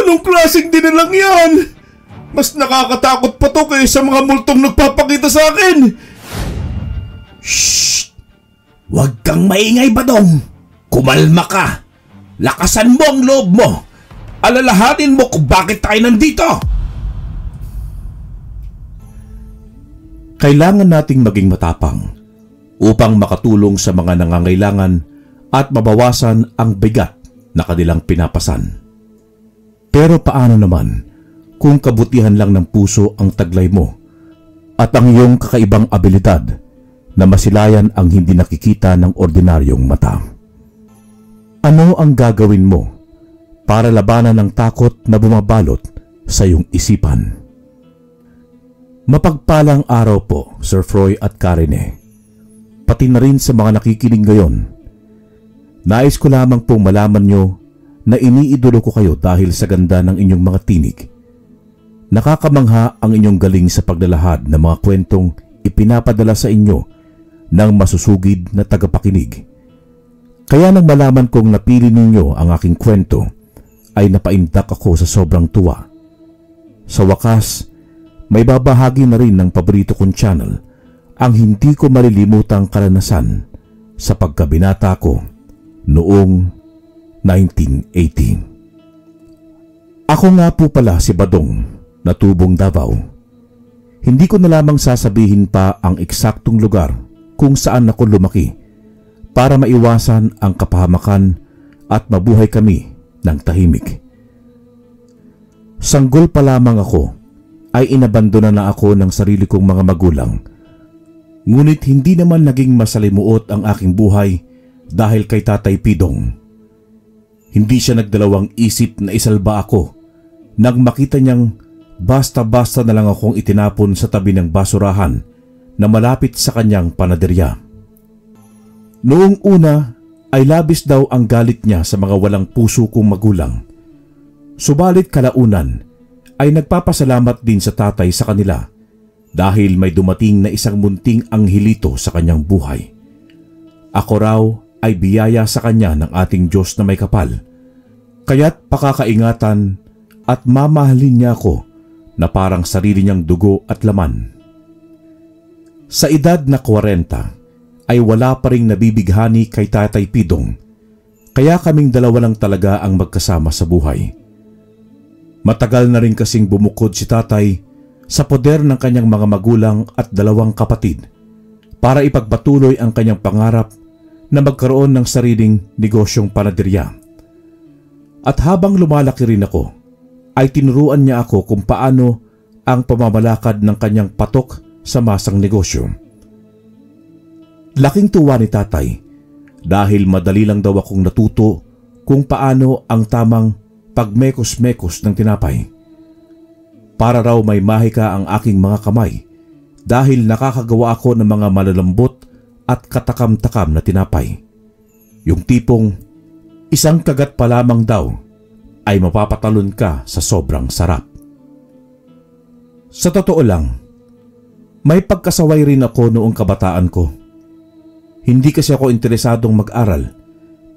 Anong klaseng dinalang yan? Mas nakakatakot pa to kaysa mga multong nagpapakita sa akin. Shh! Huwag kang maingay, Badong. Kumalma ka. Lakasan mo ang loob mo. Alalahanin mo kung bakit tayo nandito. Kailangan nating maging matapang upang makatulong sa mga nangangailangan at mabawasan ang bigat na kanilang pinapasan. Pero paano naman kung kabutihan lang ng puso ang taglay mo at ang iyong kakaibang abilidad na masilayan ang hindi nakikita ng ordinaryong mata? Ano ang gagawin mo para labanan ang takot na bumabalot sa iyong isipan? Mapagpalang araw po, Sir Froy at Karine. Pati na rin sa mga nakikinig ngayon. Nais ko lamang pong malaman nyo na iniidolo ko kayo dahil sa ganda ng inyong mga tinig. Nakakamangha ang inyong galing sa paglalahad ng mga kwentong ipinapadala sa inyo ng masusugid na tagapakinig. Kaya nang malaman kong napili ninyo ang aking kwento, ay napaindak ako sa sobrang tuwa. Sa wakas, may babahagi na rin ng paborito kong channel ang hindi ko malilimutang karanasan sa pagkabinata ko noong 1980. Ako nga po pala si Badong na tubong Davao. Hindi ko na lamang sasabihin pa ang eksaktong lugar kung saan ako lumaki para maiwasan ang kapahamakan at mabuhay kami ng tahimik. Sanggol pa lamang ako ay inabandona na ako ng sarili kong mga magulang. Ngunit hindi naman naging masalimuot ang aking buhay dahil kay Tatay Pidong. Hindi siya nagdalawang isip na isalba ako nang makita niyang basta-basta na lang akong itinapon sa tabi ng basurahan na malapit sa kanyang panaderya. Noong una ay labis daw ang galit niya sa mga walang puso kong magulang. Subalit kalaunan ay nagpapasalamat din sa tatay sa kanila dahil may dumating na isang munting anghilito sa kanyang buhay. Ako raw ay biyaya sa kanya ng ating Diyos na may kapal, kaya't pakakaingatan at mamahalin niya ako na parang sarili niyang dugo at laman. Sa edad na 40 ay wala pa ring nabibighani kay Tatay Pidong, kaya kaming dalawa lang talaga ang magkasama sa buhay. Matagal na rin kasing bumukod si tatay sa poder ng kanyang mga magulang at dalawang kapatid para ipagpatuloy ang kanyang pangarap na magkaroon ng sariling negosyong panaderya. At habang lumalaki rin ako, ay tinuruan niya ako kung paano ang pamamalakad ng kanyang patok sa masang negosyo. Laking tuwa ni tatay dahil madali lang daw akong natuto kung paano ang tamang pagmekos-mekos ng tinapay. Para raw may mahika ang aking mga kamay dahil nakakagawa ako ng mga malalambot at katakam-takam na tinapay. Yung tipong isang kagat pa lamang daw ay mapapatalon ka sa sobrang sarap. Sa totoo lang, may pagkasaway rin ako noong kabataan ko. Hindi kasi ako interesadong mag-aral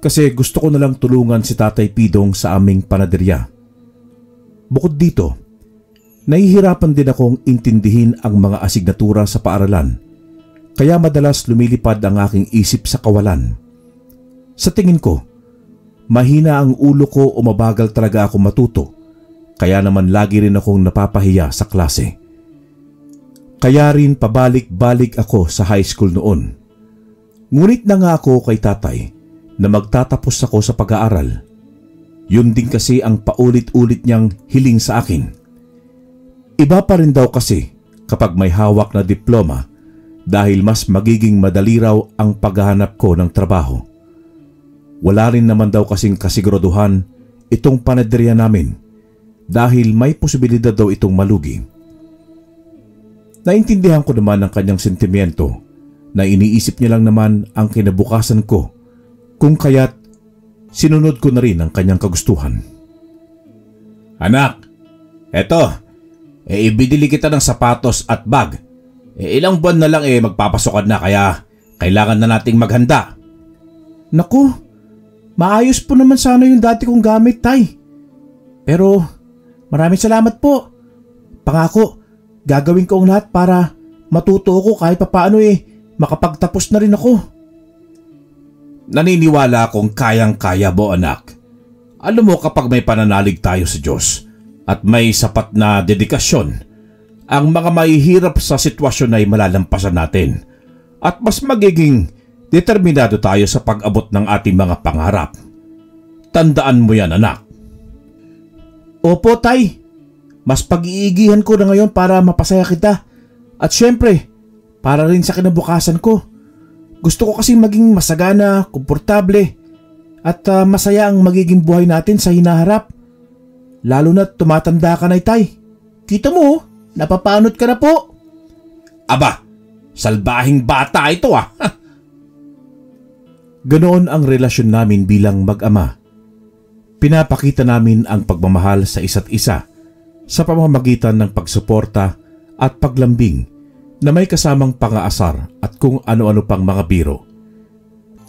kasi gusto ko nalang tulungan si Tatay Pidong sa aming panaderya. Bukod dito, nahihirapan din akong intindihin ang mga asignatura sa paaralan, kaya madalas lumilipad ang aking isip sa kawalan. Sa tingin ko, mahina ang ulo ko o mabagal talaga ako matuto, kaya naman lagi rin akong napapahiya sa klase. Kaya rin pabalik-balik ako sa high school noon. Ngunit na nga ako kay tatay na magtatapos ako sa pag-aaral. Yun din kasi ang paulit-ulit niyang hiling sa akin. Iba pa rin daw kasi kapag may hawak na diploma dahil mas magiging madali raw ang paghahanap ko ng trabaho. Wala rin naman daw kasing kasiguraduhan itong panaderya namin dahil may posibilidad daw itong malugi. Naintindihan ko naman ang kanyang sentimiento na iniisip niya lang naman ang kinabukasan ko kung kaya't sinunod ko na rin ang kanyang kagustuhan. Anak, eto, ibinili kita ng sapatos at bag. Ilang buwan na lang magpapasokan na kaya kailangan na nating maghanda. Naku, maayos po naman sana yung dati kong gamit, tay. Pero Maraming salamat po. Pangako, gagawin ko ang lahat para matuto ako kahit papaano makapagtapos na rin ako. Naniniwala akong kayang-kaya mo, anak. Alam mo, kapag may pananalig tayo sa Diyos at may sapat na dedikasyon, ang mga mahihirap sa sitwasyon ay malalampasan natin at mas magiging determinado tayo sa pag-abot ng ating mga pangarap. Tandaan mo yan, anak. Opo, Tay. Mas pag-iigihan ko na ngayon para mapasaya kita. At syempre, para rin sa kinabukasan ko. Gusto ko kasi maging masagana, komportable, at masaya ang magiging buhay natin sa hinaharap. Lalo na tumatanda ka na, Tay. Kita mo, napapanot ka na po. Aba, salbahing bata ito ah. Ganoon ang relasyon namin bilang mag-ama. Pinapakita namin ang pagmamahal sa isa't isa sa pamamagitan ng pagsuporta at paglambing na may kasamang pangaasar at kung ano-ano pang mga biro.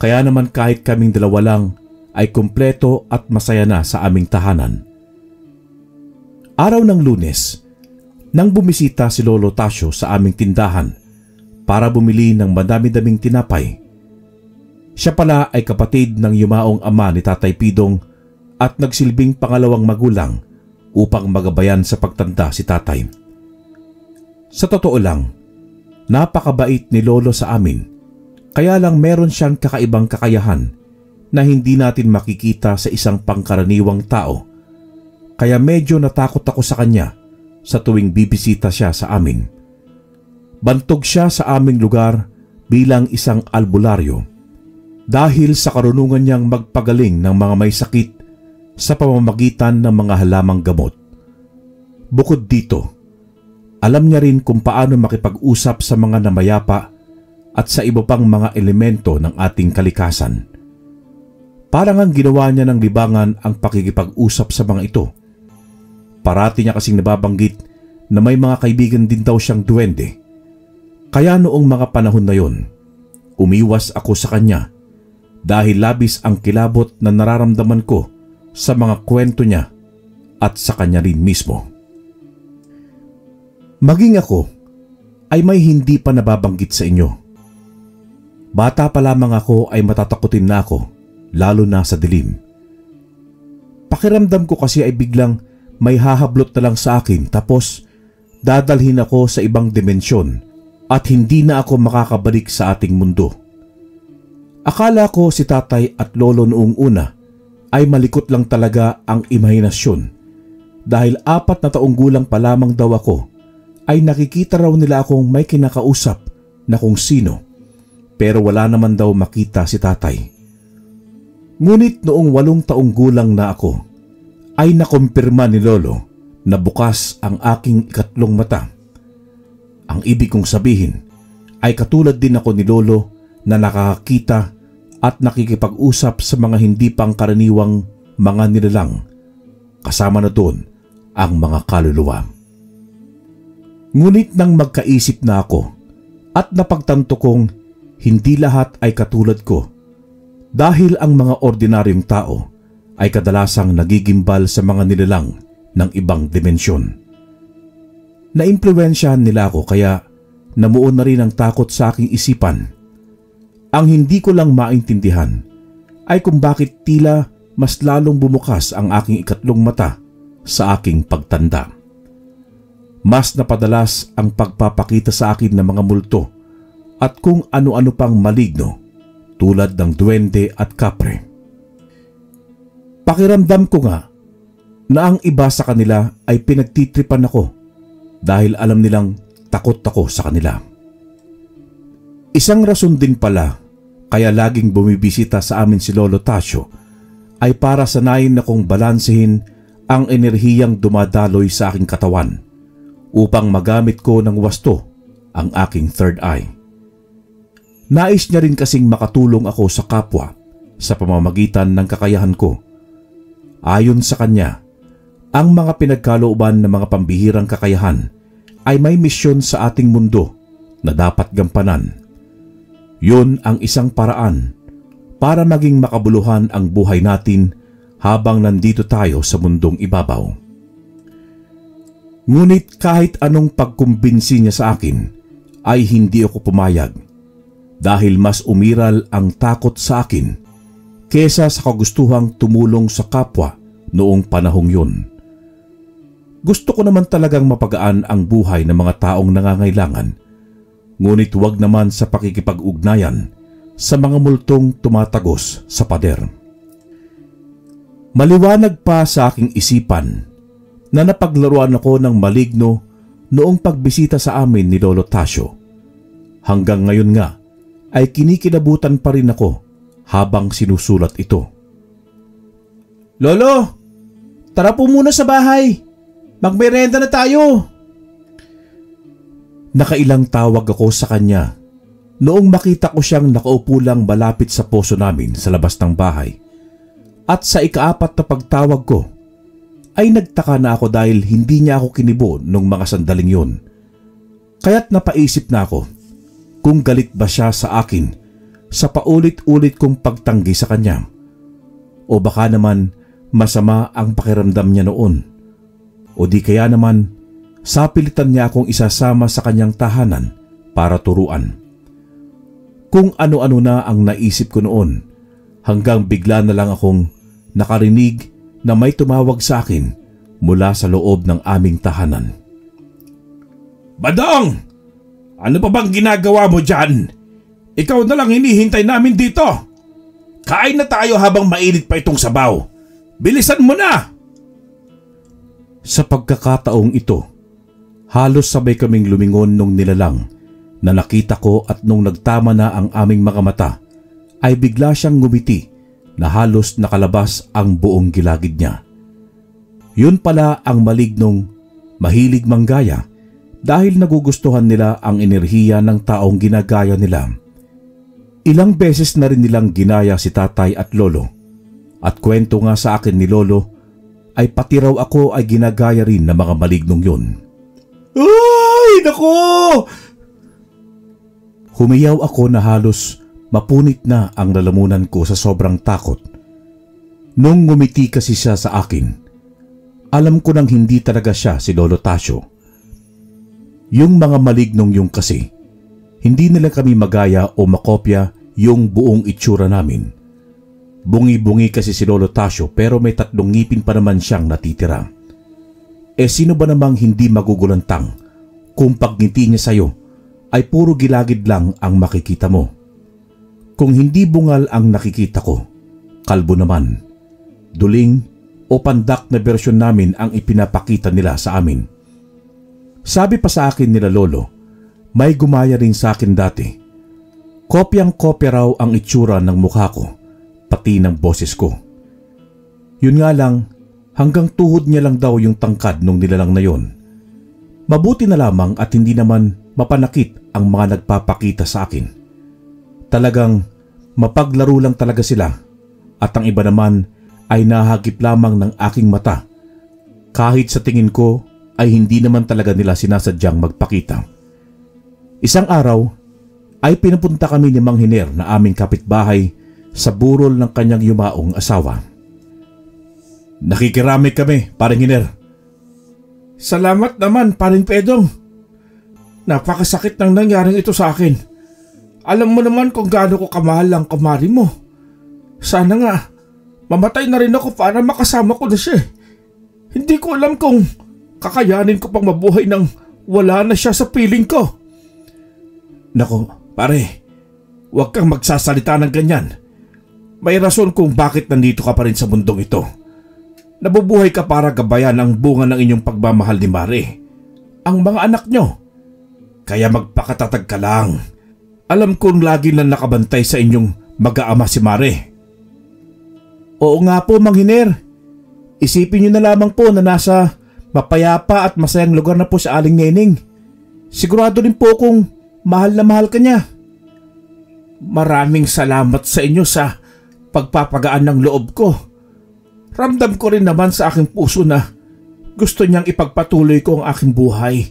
Kaya naman kahit kaming dalawa lang ay kumpleto at masaya na sa aming tahanan. Araw ng Lunes, nang bumisita si Lolo Tasio sa aming tindahan para bumili ng madami-daming tinapay. Siya pala ay kapatid ng yumaong ama ni Tatay Pidong at nagsilbing pangalawang magulang upang magabayan sa pagtanda si tatay. Sa totoo lang, napakabait ni Lolo sa amin, kaya lang meron siyang kakaibang kakayahan na hindi natin makikita sa isang pangkaraniwang tao. Kaya medyo natakot ako sa kanya sa tuwing bibisita siya sa amin. Bantog siya sa aming lugar bilang isang albularyo dahil sa karunungan niyang magpagaling ng mga may sakit sa pamamagitan ng mga halamang gamot. Bukod dito, alam niya rin kung paano makipag-usap sa mga namayapa at sa iba pang mga elemento ng ating kalikasan. Parang ang ginawa niya ng libangan ang pakikipag-usap sa mga ito. Parati niya kasing nababanggit na may mga kaibigan din daw siyang duwende. Kaya noong mga panahon na yon, umiwas ako sa kanya dahil labis ang kilabot na nararamdaman ko sa mga kwento niya at sa kanya rin mismo. Maging ako ay may hindi pa nababanggit sa inyo. Bata pa lamang ako ay matatakutin na ako, lalo na sa dilim. Pakiramdam ko kasi ay biglang may hahablot na lang sa akin tapos dadalhin ako sa ibang dimensyon at hindi na ako makakabalik sa ating mundo. Akala ko si tatay at lolo noong una ay malikot lang talaga ang imahinasyon dahil 4 na taong gulang pa lamang daw ako ay nakikita raw nila akong may kinakausap na kung sino pero wala naman daw makita si tatay. Ngunit noong 8 taong gulang na ako ay nakumpirma ni lolo na bukas ang aking ikatlong mata. Ang ibig kong sabihin ay katulad din ako ni lolo na nakakakita at nakikipag-usap sa mga hindi pangkaraniwang mga nilalang, kasama na doon ang mga kaluluwa. Ngunit nang magkaisip na ako at napagtanto kong hindi lahat ay katulad ko dahil ang mga ordinaryong tao ay kadalasang nagigimbal sa mga nilalang ng ibang dimensyon. Naimpluwensyahan nila ako kaya namuon na rin ang takot sa aking isipan. Ang hindi ko lang maintindihan ay kung bakit tila mas lalong bumukas ang aking ikatlong mata sa aking pagtanda. Mas napadalas ang pagpapakita sa akin ng mga multo at kung ano-ano pang maligno tulad ng duwende at kapre. Pakiramdam ko nga na ang iba sa kanila ay pinagtitripan ako dahil alam nilang takot ako sa kanila. Isang rason din pala kaya laging bumibisita sa amin si Lolo Tasio ay para sanayin akong balansehin ang enerhiyang dumadaloy sa aking katawan upang magamit ko ng wasto ang aking third eye. Nais niya rin kasing makatulong ako sa kapwa sa pamamagitan ng kakayahan ko. Ayon sa kanya, ang mga pinagkalooban ng mga pambihirang kakayahan ay may misyon sa ating mundo na dapat gampanan. Yun ang isang paraan para maging makabuluhan ang buhay natin habang nandito tayo sa mundong ibabaw. Ngunit kahit anong pagkumbinsi niya sa akin ay hindi ako pumayag dahil mas umiral ang takot sa akin kesa sa kagustuhang tumulong sa kapwa noong panahong yun. Gusto ko naman talagang mapagaan ang buhay ng mga taong nangangailangan, ngunit huwag naman sa pakikipag-ugnayan sa mga multong tumatagos sa pader. Maliwanag pa sa aking isipan na napaglaruan ako ng maligno noong pagbisita sa amin ni Lolo Tasio. Hanggang ngayon nga ay kinikilabutan pa rin ako habang sinusulat ito. Lolo, tara po muna sa bahay. Magmerenda na tayo. Nakailang tawag ako sa kanya noong makita ko siyang nakaupo lang malapit sa poso namin sa labas ng bahay. At sa ikaapat na pagtawag ko, ay nagtaka na ako dahil hindi niya ako kinibo nung mga sandaling yun. Kaya't napaisip na ako kung galit ba siya sa akin sa paulit-ulit kong pagtanggi sa kanya. O baka naman masama ang pakiramdam niya noon. O di kaya naman sapilitan niya akong isasama sa kanyang tahanan para turuan. Kung ano-ano na ang naisip ko noon hanggang bigla na lang akong nakarinig na may tumawag sa akin mula sa loob ng aming tahanan. Badong! Ano pa bang ginagawa mo dyan? Ikaw na lang hinihintay namin dito. Kain na tayo habang mainit pa itong sabaw. Bilisan mo na! Sa pagkakataong ito, halos sabay kaming lumingon nung nilalang na nakita ko at nung nagtama na ang aming mga mata, ay bigla siyang ngumiti na halos nakalabas ang buong gilagid niya. Yun pala ang malignong mahilig manggaya dahil nagugustuhan nila ang enerhiya ng taong ginagaya nila. Ilang beses na rin nilang ginaya si tatay at lolo. At kwento nga sa akin ni lolo ay pati raw ako ay ginagaya rin ng mga malignong yun. Ay, naku! Humiyaw ako na halos mapunit na ang lalamunan ko sa sobrang takot. Nung ngumiti kasi siya sa akin, alam ko nang hindi talaga siya si Lolo Tasio. Yung mga malignong yung kasi, hindi nila kami magaya o makopya yung buong itsura namin. Bungi-bungi kasi si Lolo Tasio pero may 3 ngipin pa naman siyang natitira. Sino ba namang hindi magugulantang kung pagngiti niya sa'yo ay puro gilagid lang ang makikita mo? Kung hindi bungal ang nakikita ko, kalbo naman, duling o pandak na bersyon namin ang ipinapakita nila sa amin. Sabi pa sa akin nila lolo, may gumaya rin sa akin dati. Kopyang-kopya raw ang itsura ng mukha ko, pati ng boses ko. Yun nga lang, hanggang tuhod niya lang daw yung tangkad nung nilalang na yon. Mabuti na lamang at hindi naman mapanakit ang mga nagpapakita sa akin. Talagang mapaglaro lang talaga sila at ang iba naman ay nahagip lamang ng aking mata kahit sa tingin ko ay hindi naman talaga nila sinasadyang magpakita. Isang araw ay pinapunta kami ni Mang Hiner na aming kapitbahay sa burol ng kanyang yumaong asawa. Nakikiramay kami, paring Hiner. Salamat naman, paring Pedong. Napakasakit ng nangyaring ito sa akin. Alam mo naman kung gaano ko kamahal ang kumari mo. Sana nga, mamatay na rin ako para makasama ko na siya. Hindi ko alam kung kakayanin ko pang mabuhay nang wala na siya sa piling ko. Nako, pare, huwag kang magsasalita ng ganyan. May rason kung bakit nandito ka pa rin sa mundong ito. Nabubuhay ka para gabayan ang bunga ng inyong pagmamahal ni Mare, ang mga anak nyo. Kaya magpakatatag ka lang. Alam kong lagi lang nakabantay sa inyong mag-aama si Mare. Oo nga po, Mang Hiner. Isipin nyo na lamang po na nasa mapayapa at masayang lugar na po si Aling Neneng. Sigurado rin po kung mahal na mahal ka niya. Maraming salamat sa inyo sa pagpapagaan ng loob ko. Ramdam ko rin naman sa aking puso na gusto niyang ipagpatuloy ko ang aking buhay.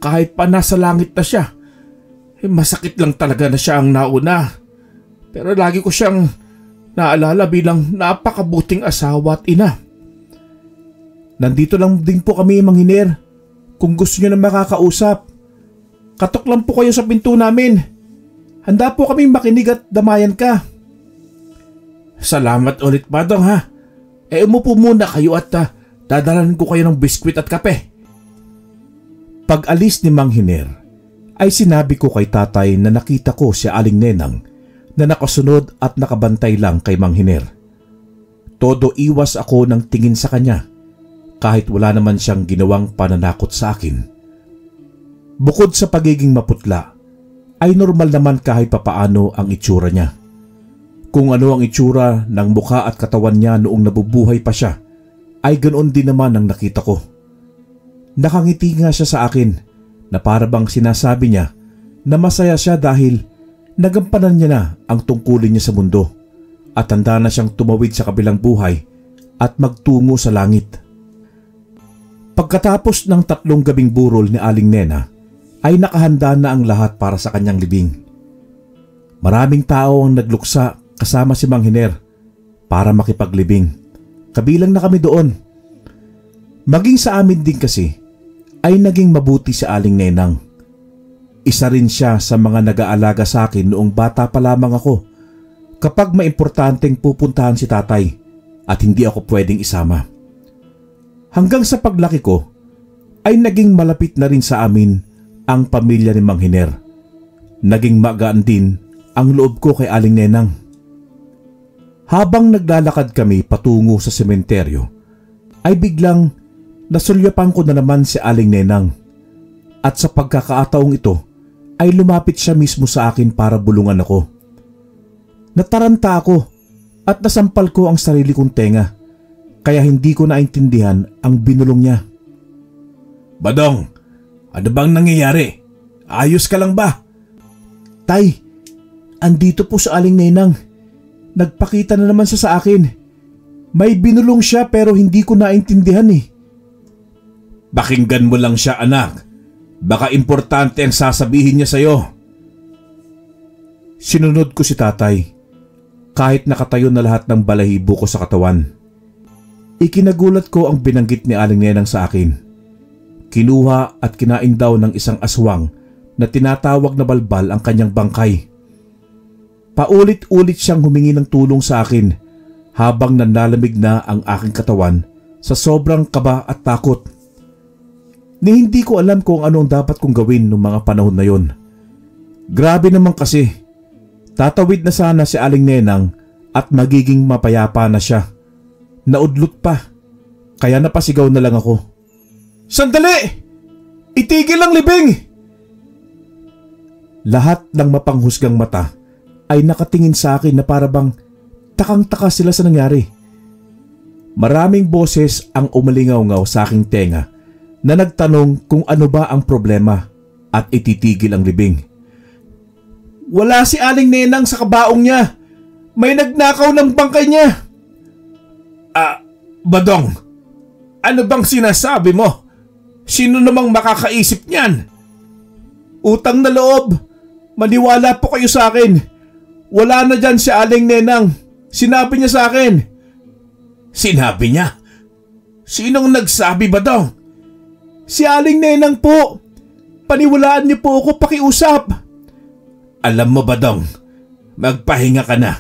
Kahit pa nasa langit na siya. Masakit lang talaga na siya ang nauna. Pero lagi ko siyang naalala bilang napakabuting asawa at ina. Nandito lang din po kami, Mang Hiner. Kung gusto niyo na makakausap, katok lang po kayo sa pinto namin. Handa po kaming makinig at damayan ka. Salamat ulit, Badong, ha. Umupo muna kayo at dadalan ko kayo ng biskwit at kape. Pag-alis ni Mang Hiner ay sinabi ko kay tatay na nakita ko si Aling Nenang na nakasunod at nakabantay lang kay Mang Hiner. Todo iwas ako ng tingin sa kanya kahit wala naman siyang ginawang pananakot sa akin. Bukod sa pagiging maputla, ay normal naman kahit papaano ang itsura niya. Kung ano ang itsura ng mukha at katawan niya noong nabubuhay pa siya, ay ganoon din naman ang nakita ko. Nakangiti nga siya sa akin na para bang sinasabi niya na masaya siya dahil nagampanan niya na ang tungkulin niya sa mundo at handa na siyang tumawid sa kabilang buhay at magtungo sa langit. Pagkatapos ng 3 gabing burol ni Aling Nena, ay nakahanda na ang lahat para sa kanyang libing. Maraming tao ang nagluksa kasama si Mang Hiner para makipaglibing. Kabilang na kami doon. Maging sa amin din kasi ay naging mabuti si Aling Nenang. Isa rin siya sa mga nag-aalaga sa akin noong bata pa lamang ako kapag maimportanteng pupuntahan si tatay at hindi ako pwedeng isama. Hanggang sa paglaki ko ay naging malapit na rin sa amin ang pamilya ni Mang Hiner. Naging magaan din ang loob ko kay Aling Nenang. Habang naglalakad kami patungo sa sementeryo, ay biglang nasulyapan ko na naman si Aling Nenang. At sa pagkakataong ito, ay lumapit siya mismo sa akin para bulungan ako. Nataranta ako at nasampal ko ang sarili kong tenga, kaya hindi ko naintindihan ang binulong niya. Badong, ano bang nangyayari? Ayos ka lang ba? Tay, andito po sa Aling Nenang. Nagpakita na naman siya sa akin. May binulong siya pero hindi ko naintindihan eh. Pakinggan mo lang siya, anak. Baka importante ang sasabihin niya sa'yo. Sinunod ko si tatay kahit nakatayo na lahat ng balahibo ko sa katawan. Ikinagulat ko ang binanggit ni Aling Nenang sa akin. Kinuha at kinain daw ng isang aswang na tinatawag na balbal ang kanyang bangkay. Paulit-ulit siyang humingi ng tulong sa akin habang nanlalamig na ang aking katawan sa sobrang kaba at takot. Ni hindi ko alam kung ano ang dapat kong gawin noong mga panahon na yon. Grabe naman kasi, tatawid na sana si Aling Nenang at magiging mapayapa na siya. Naudlot pa, kaya napasigaw na lang ako. Sandali! Itigil ang libing! Lahat ng mapanghusgang mata ay nakatingin sa akin na para bang takang-taka sila sa nangyari. Maraming boses ang umalingaw-ngaw sa aking tenga na nagtanong kung ano ba ang problema at ititigil ang libing. Wala si Aling Nenang sa kabaong niya. May nagnakaw ng bangkay niya. Badong, ano bang sinasabi mo? Sino namang makakaisip niyan? Utang na loob, maniwala po kayo sa akin. Wala na dyan si Aling Nenang. Sinabi niya sa akin. Sinabi niya? Sinong nagsabi, Badong? Si Aling Nenang po. Paniwalaan niyo po ako, pakiusap. Alam mo, Badong, magpahinga ka na.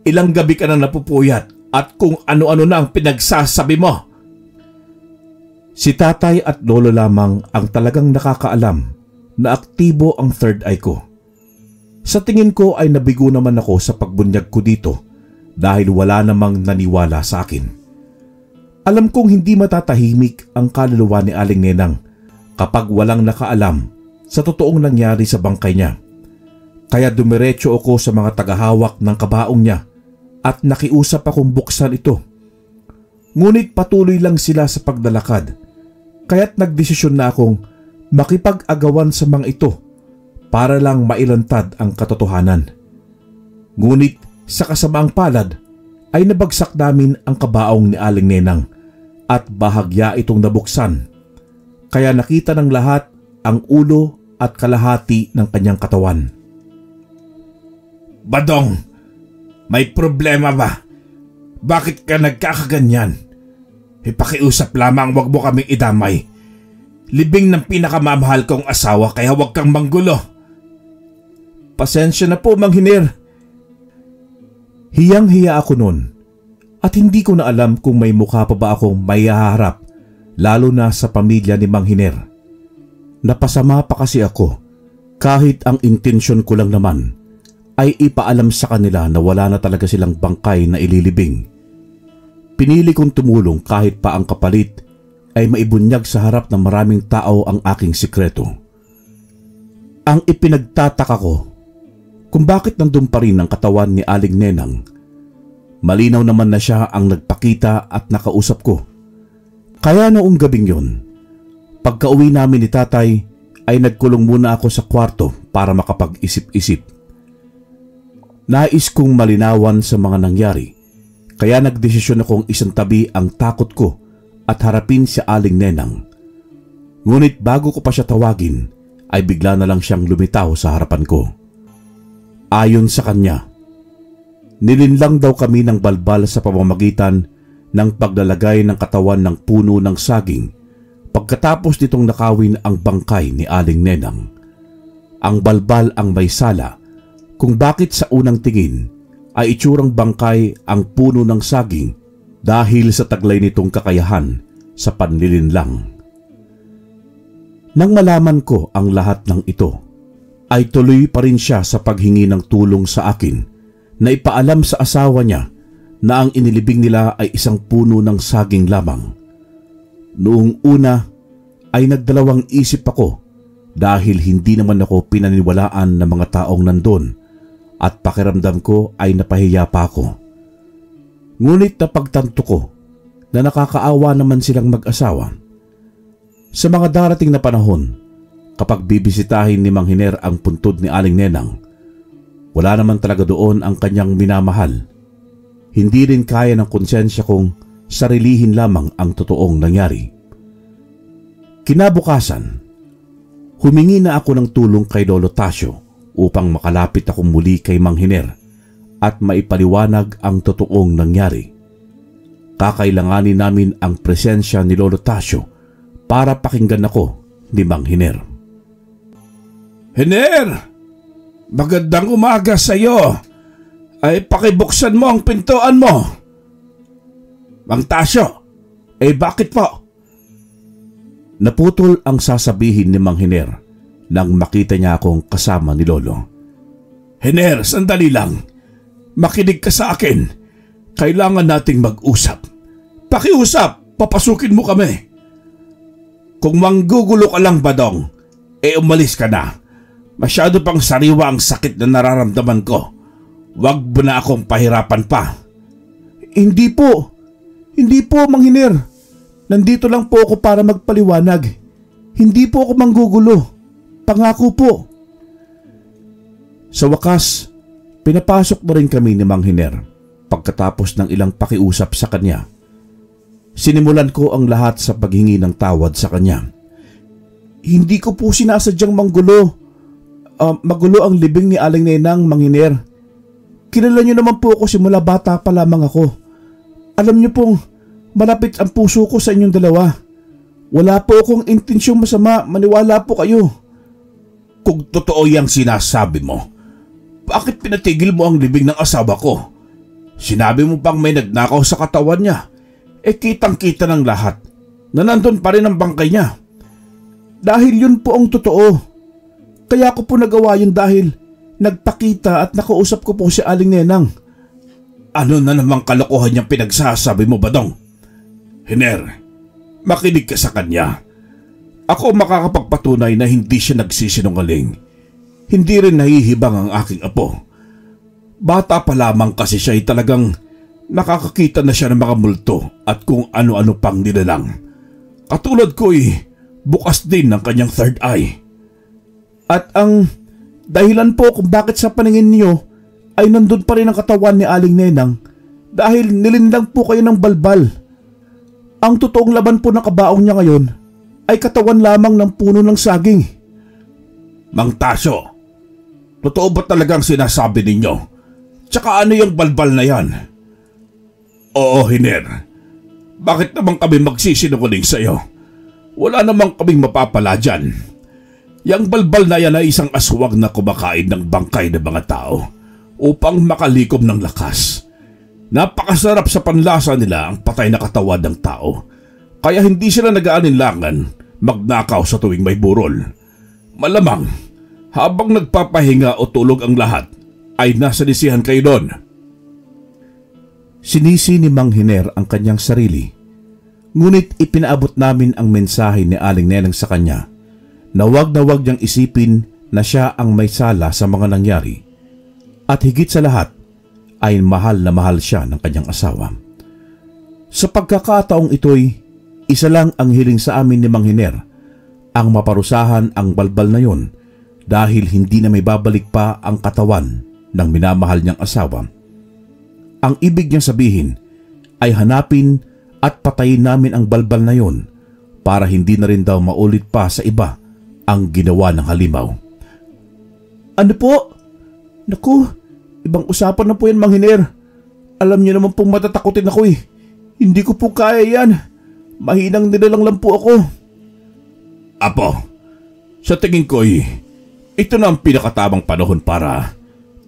Ilang gabi ka na napupuyat at kung ano-ano na ang pinagsasabi mo. Si tatay at lolo lamang ang talagang nakakaalam na aktibo ang third eye ko. Sa tingin ko ay nabigo naman ako sa pagbunyag ko dito dahil wala namang naniwala sa akin. Alam kong hindi matatahimik ang kaluluwa ni Aling Nenang kapag walang nakaalam sa totoong nangyari sa bangkay niya. Kaya dumiretso ako sa mga tagahawak ng kabaong niya at nakiusap akong buksan ito. Ngunit patuloy lang sila sa pagdalakad, kaya't nagdesisyon na akong makipag-agawan sa mga ito para lang mailantad ang katotohanan. Ngunit sa kasamaang palad ay nabagsak namin ang kabaong ni Aling Nenang at bahagya itong nabuksan. Kaya nakita ng lahat ang ulo at kalahati ng kanyang katawan. Badong, may problema ba? Bakit ka nagkakaganyan? Ipakiusap lamang, wag mo kaming idamay. Libing ng pinakamamahal kong asawa kaya huwag kang manggulo. Pasensya na po, Mang Hiner. Hiyang-hiya ako noon at hindi ko na alam kung may mukha pa ba akong may haharap, lalo na sa pamilya ni Mang Hiner. Napasama pa kasi ako kahit ang intensyon ko lang naman ay ipaalam sa kanila na wala na talaga silang bangkay na ililibing. Pinili kong tumulong kahit pa ang kapalit ay maibunyag sa harap ng maraming tao ang aking sikreto. Ang ipinagtataka ko kung bakit nandun pa rin ang katawan ni Aling Nenang. Malinaw naman na siya ang nagpakita at nakausap ko. Kaya noong gabing yun, pagka-uwi namin ni tatay ay nagkulong muna ako sa kwarto para makapag-isip-isip. Nais kong malinawan sa mga nangyari, kaya nagdesisyon akong isantabi ang takot ko at harapin si Aling Nenang. Ngunit bago ko pa siya tawagin, ay bigla na lang siyang lumitaw sa harapan ko. Ayon sa kanya, nilinlang daw kami ng balbal sa pamamagitan ng paglalagay ng katawan ng puno ng saging pagkatapos nitong nakawin ang bangkay ni Aling Nenang. Ang balbal ang may sala kung bakit sa unang tingin ay itsurang bangkay ang puno ng saging dahil sa taglay nitong kakayahan sa panlilinlang. Nang malaman ko ang lahat ng ito, ay tuloy pa rin siya sa paghingi ng tulong sa akin na ipaalam sa asawa niya na ang inilibing nila ay isang puno ng saging lamang. Noong una ay nagdalawang isip ako dahil hindi naman ako pinaniwalaan ng mga taong nandun at pakiramdam ko ay napahiya pa ako. Ngunit napagtanto ko na nakakaawa naman silang mag-asawa. Sa mga darating na panahon, kapag bibisitahin ni Mang Hiner ang puntod ni Aling Nenang, wala naman talaga doon ang kanyang minamahal. Hindi rin kaya ng konsensya kong sarilihin lamang ang totoong nangyari. Kinabukasan, humingi na ako ng tulong kay Lolo Tasio upang makalapit ako muli kay Mang Hiner at maipaliwanag ang totoong nangyari. Kakailanganin namin ang presensya ni Lolo Tasio para pakinggan ako ni Mang Hiner. Hiner! Magandang umaga sa iyo. Ay pakibuksan mo ang pintuan mo. Mang Tasio, bakit po? Naputol ang sasabihin ni Mang Hiner nang makita niya akong kasama ni Lolo. Hiner, sandali lang. Makinig ka sa akin. Kailangan nating mag-usap. Pakiusap, papasukin mo kami. Kung manggugulo ka lang, Badong, umalis ka na. Masyado pang sariwa ang sakit na nararamdaman ko. Huwag mo na akong pahirapan pa. Hindi po, Mang Hiner. Nandito lang po ako para magpaliwanag. Hindi po ako manggugulo. Pangako po. Sa wakas, pinapasok na rin kami ni Mang Hiner pagkatapos ng ilang pakiusap sa kanya. Sinimulan ko ang lahat sa paghingi ng tawad sa kanya. Hindi ko po sinasadyang manggulo. Magulo ang libing ni Aling Nenang, Mang Hiner. Kilala niyo naman po ako simula bata pa lamang ako. Alam niyo pong malapit ang puso ko sa inyong dalawa. Wala po akong intensyong masama, maniwala po kayo. Kung totoo yung sinasabi mo, bakit pinatigil mo ang libing ng asawa ko? Sinabi mo pang may nagnakaw sa katawan niya. Kitang-kita ng lahat na nandun pa rin ang bangkay niya. Dahil yun po ang totoo. Kaya ko po nagawa yun dahil nagpakita at nakausap ko po si Aling Nenang. Ano na namang kalokohan niyang pinagsasabi mo, Badong? Hiner, makinig ka sa kanya. Ako makakapagpatunay na hindi siya nagsisinungaling. Hindi rin nahihibang ang aking apo. Bata pa lamang kasi siya ay talagang nakakakita na siya ng mga multo at kung ano-ano pang nilalang. Katulad ko bukas din ng kanyang third eye. At ang dahilan po kung bakit sa paningin niyo ay nandun pa rin ang katawan ni Aling Nenang dahil nilinlang po kayo ng balbal. Ang totoong laban po ng kabaong niya ngayon ay katawan lamang ng puno ng saging. Mang Tasio, totoo ba talagang sinasabi ninyo? Tsaka ano yung balbal na yan? Oo, Hiner. Bakit naman kami magsisinungaling sa'yo? Wala namang kaming mapapala dyan. Yang balbal na yan ay isang aswang na kumakain ng bangkay ng mga tao upang makalikom ng lakas. Napakasarap sa panlasa nila ang patay na katawan ng tao, kaya hindi sila nag-aalinlangan magnakaw sa tuwing may burol. Malamang, habang nagpapahinga o tulog ang lahat, ay nasa lisihan kayo doon. Sinisi ni Mang Hiner ang kanyang sarili, ngunit ipinaabot namin ang mensahe ni Aling Neneng sa kanya na wag niyang isipin na siya ang may sala sa mga nangyari. At higit sa lahat, ay mahal na mahal siya ng kanyang asawa. Sa pagkakataong ito'y isa lang ang hiling sa amin ni Mang Hiner, ang maparusahan ang balbal na yon dahil hindi na may babalik pa ang katawan ng minamahal niyang asawa. Ang ibig niyang sabihin ay hanapin at patayin namin ang balbal na yon para hindi na rin daw maulit pa sa iba ang ginawa ng halimaw. Ano po? Naku, ibang usapan na po yan, Mang Hiner. Alam niyo naman pong matatakutin ako eh. Hindi ko po kaya yan. Mahinang nilalang lang po ako. Apo, sa tingin ko ito na ang pinakatamang panahon para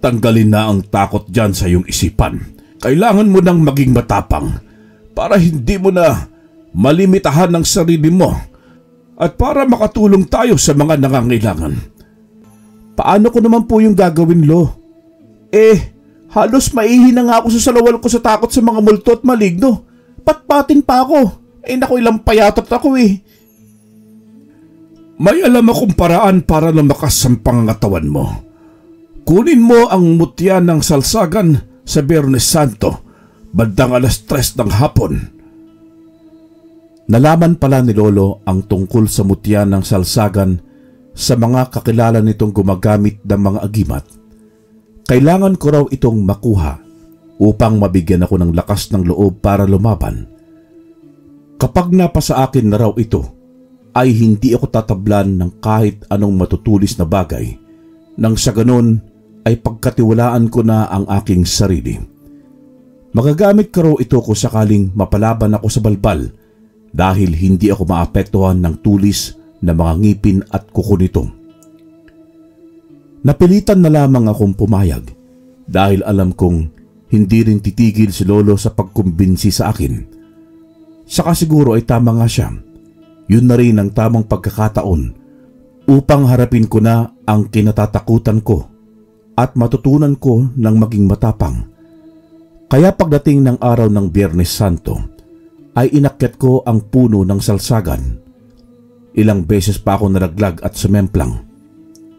tanggalin na ang takot dyan sa iyong isipan. Kailangan mo nang maging matapang para hindi mo na malimitahan ng sarili mo at para makatulong tayo sa mga nangangailangan. Paano ko naman po yung gagawin, Lo? Halos maihina nga ako sa salawal ko sa takot sa mga multo at maligno. Patpatin pa ako. Naku, ilang payatot ako eh. May alam akong paraan para lumakas ang pangangatawan mo. Kunin mo ang mutya ng salsagan sa Biyernes Santo, bandang 3:00 ng hapon. Nalaman pala ni Lolo ang tungkol sa mutya ng salsagan sa mga kakilala nitong gumagamit ng mga agimat. Kailangan ko raw itong makuha upang mabigyan ako ng lakas ng loob para lumaban. Kapag napasa akin na raw ito, ay hindi ako tatablan ng kahit anong matutulis na bagay, nang sa ganun ay pagkatiwalaan ko na ang aking sarili. Magagamit ko raw ito kung sakaling mapalaban ako sa balbal dahil hindi ako maapektuhan ng tulis na mga ngipin at kuko nito. Napilitan na lamang akong pumayag dahil alam kong hindi rin titigil si Lolo sa pagkumbinsi sa akin. Saka siguro ay tama nga siya. Yun na rin ang tamang pagkakataon upang harapin ko na ang kinatatakutan ko at matutunan ko ng maging matapang. Kaya pagdating ng araw ng Biyernes Santo ay inakyat ko ang puno ng salsagan. Ilang beses pa ako nalaglag at sumemplang.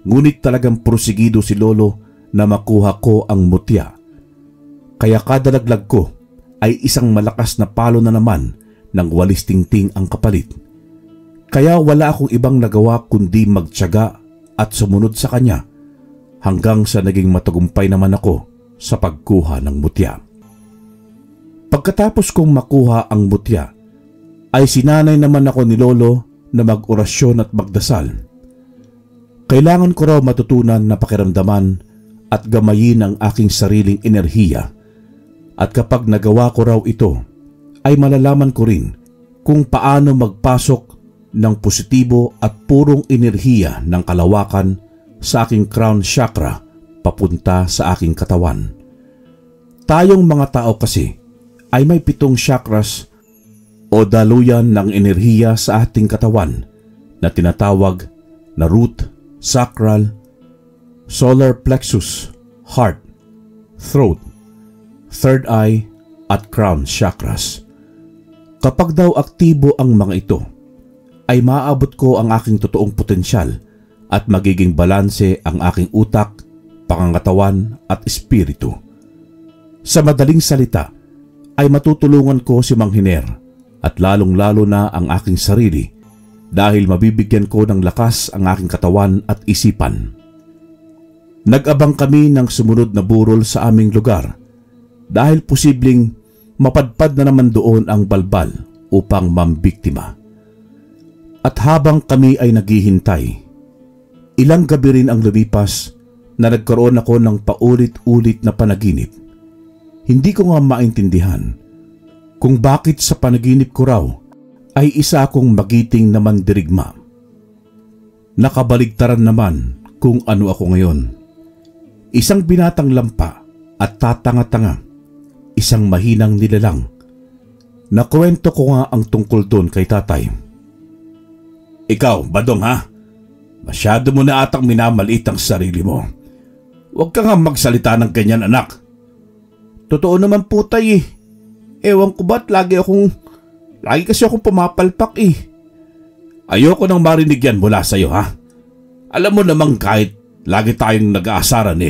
Ngunit talagang prosigido si Lolo na makuha ko ang mutya. Kaya kada laglag ko ay isang malakas na palo na naman ng walis tingting ang kapalit. Kaya wala akong ibang nagawa kundi magtiyaga at sumunod sa kanya hanggang sa naging matagumpay naman ako sa pagkuha ng mutya. Pagkatapos kong makuha ang mutya, ay sinanay naman ako ni Lolo na mag-orasyon at magdasal. Kailangan ko raw matutunan na pakiramdaman at gamayin ang aking sariling enerhiya. At kapag nagawa ko raw ito, ay malalaman ko rin kung paano magpasok ng positibo at purong enerhiya ng kalawakan sa aking crown chakra papunta sa aking katawan. Tayong mga tao kasi ay may 7 chakras o daluyan ng enerhiya sa ating katawan na tinatawag na root, sacral, solar plexus, heart, throat, third eye at crown chakras. Kapag daw aktibo ang mga ito, ay maaabot ko ang aking totoong potensyal at magiging balanse ang aking utak, pangangatawan at espiritu. Sa madaling salita, ay matutulungan ko si Mang Hiner at lalong-lalo na ang aking sarili dahil mabibigyan ko ng lakas ang aking katawan at isipan. Nag-abang kami ng sumunod na burol sa aming lugar dahil posibleng mapadpad na naman doon ang balbal upang mambiktima. At habang kami ay naghihintay, ilang gabi rin ang lumipas na nagkaroon ako ng paulit-ulit na panaginip. Hindi ko nga maintindihan kung bakit sa panaginip ko raw ay isa akong magiting na mandirigma. Nakabaligtaran naman kung ano ako ngayon. Isang binatang lampa at tatanga-tanga, isang mahinang nilalang. Nakwento ko nga ang tungkol doon kay tatay. Ikaw, Badong ha? Masyado mo na atang minamaliit ang sarili mo. Huwag ka nga magsalita ng ganyan, anak. Totoo naman po, tay. Ewan ko ba't lagi kasi akong pumapalpak eh. Ayoko nang marinig yan mula sa'yo ha. Alam mo namang kahit lagi tayong nag-aasaran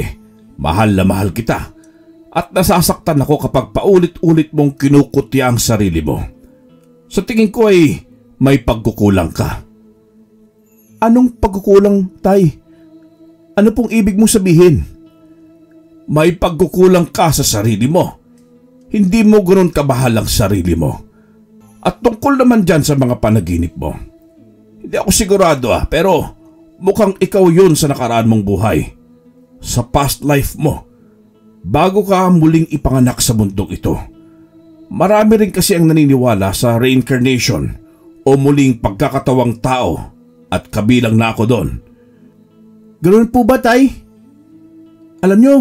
mahal na mahal kita. At nasasaktan ako kapag paulit-ulit mong kinukutya ang sarili mo. Sa tingin ko ay may pagkukulang ka. Anong pagkukulang, tay? Ano pong ibig mong sabihin? May pagkukulang ka sa sarili mo. Hindi mo ganoon kamahal ang sarili mo. At tungkol naman dyan sa mga panaginip mo. Hindi ako sigurado pero mukhang ikaw yun sa nakaraan mong buhay. Sa past life mo. Bago ka muling ipanganak sa mundong ito. Marami rin kasi ang naniniwala sa reincarnation o muling pagkakatawang tao at kabilang na ako doon. Ganoon po ba, tay? Alam nyo,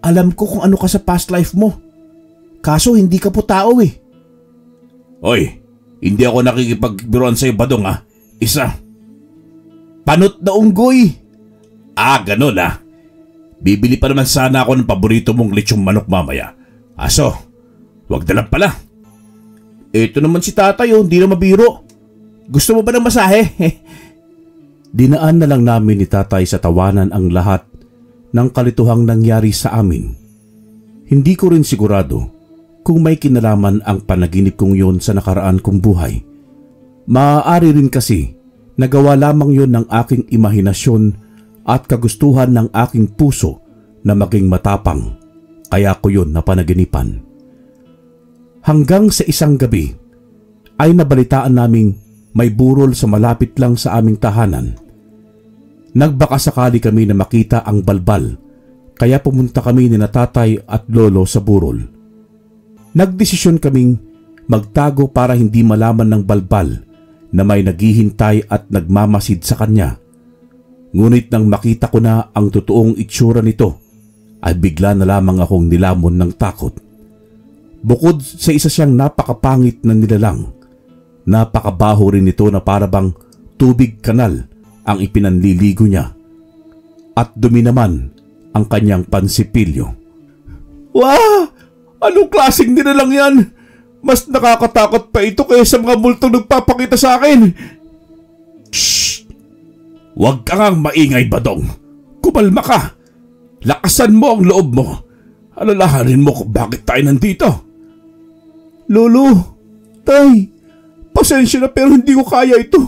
alam ko kung ano ka sa past life mo. Kaso hindi ka po tao eh. Hoy, hindi ako nakikipagbiruan sa'yo, Badong ha. Isa. Panot na unggoy. Ganun ha. Bibili pa naman sana ako ng paborito mong lechong manok mamaya. Aso, wag na lang pala. Ito naman si tatay hindi na mabiro. Gusto mo ba ng masahe? Dinaan na lang namin ni tatay sa tawanan ang lahat ng kalituhang nangyari sa amin. Hindi ko rin sigurado kung may kinalaman ang panaginip kong yon sa nakaraan kong buhay. Maaari rin kasi nagawa lamang yon ng aking imahinasyon at kagustuhan ng aking puso na maging matapang, kaya ko yon napanaginipan. Hanggang sa isang gabi ay nabalitaan naming may burol sa malapit lang sa aming tahanan. Nagbakasakali kami na makita ang balbal, kaya pumunta kami ni tatay at lolo sa burol. Nagdesisyon kaming magtago para hindi malaman ng balbal na may naghihintay at nagmamasid sa kanya. Ngunit nang makita ko na ang totoong itsura nito, ay bigla na lamang akong nilamon ng takot. Bukod sa isa siyang napakapangit na nilalang, napakabaho rin ito na parabang tubig kanal ang ipinanliligo niya. At dumi naman ang kanyang pansipilyo. Wah! Anong klaseng nilalang yan? Mas nakakatakot pa ito kaysa mga multong nagpapakita sa akin. Shh! Huwag ka ngang maingay, Badong. Kumalma ka. Lakasan mo ang loob mo. Alalahanin mo kung bakit tayo nandito. Lolo, tay, pasensya na pero hindi ko kaya ito.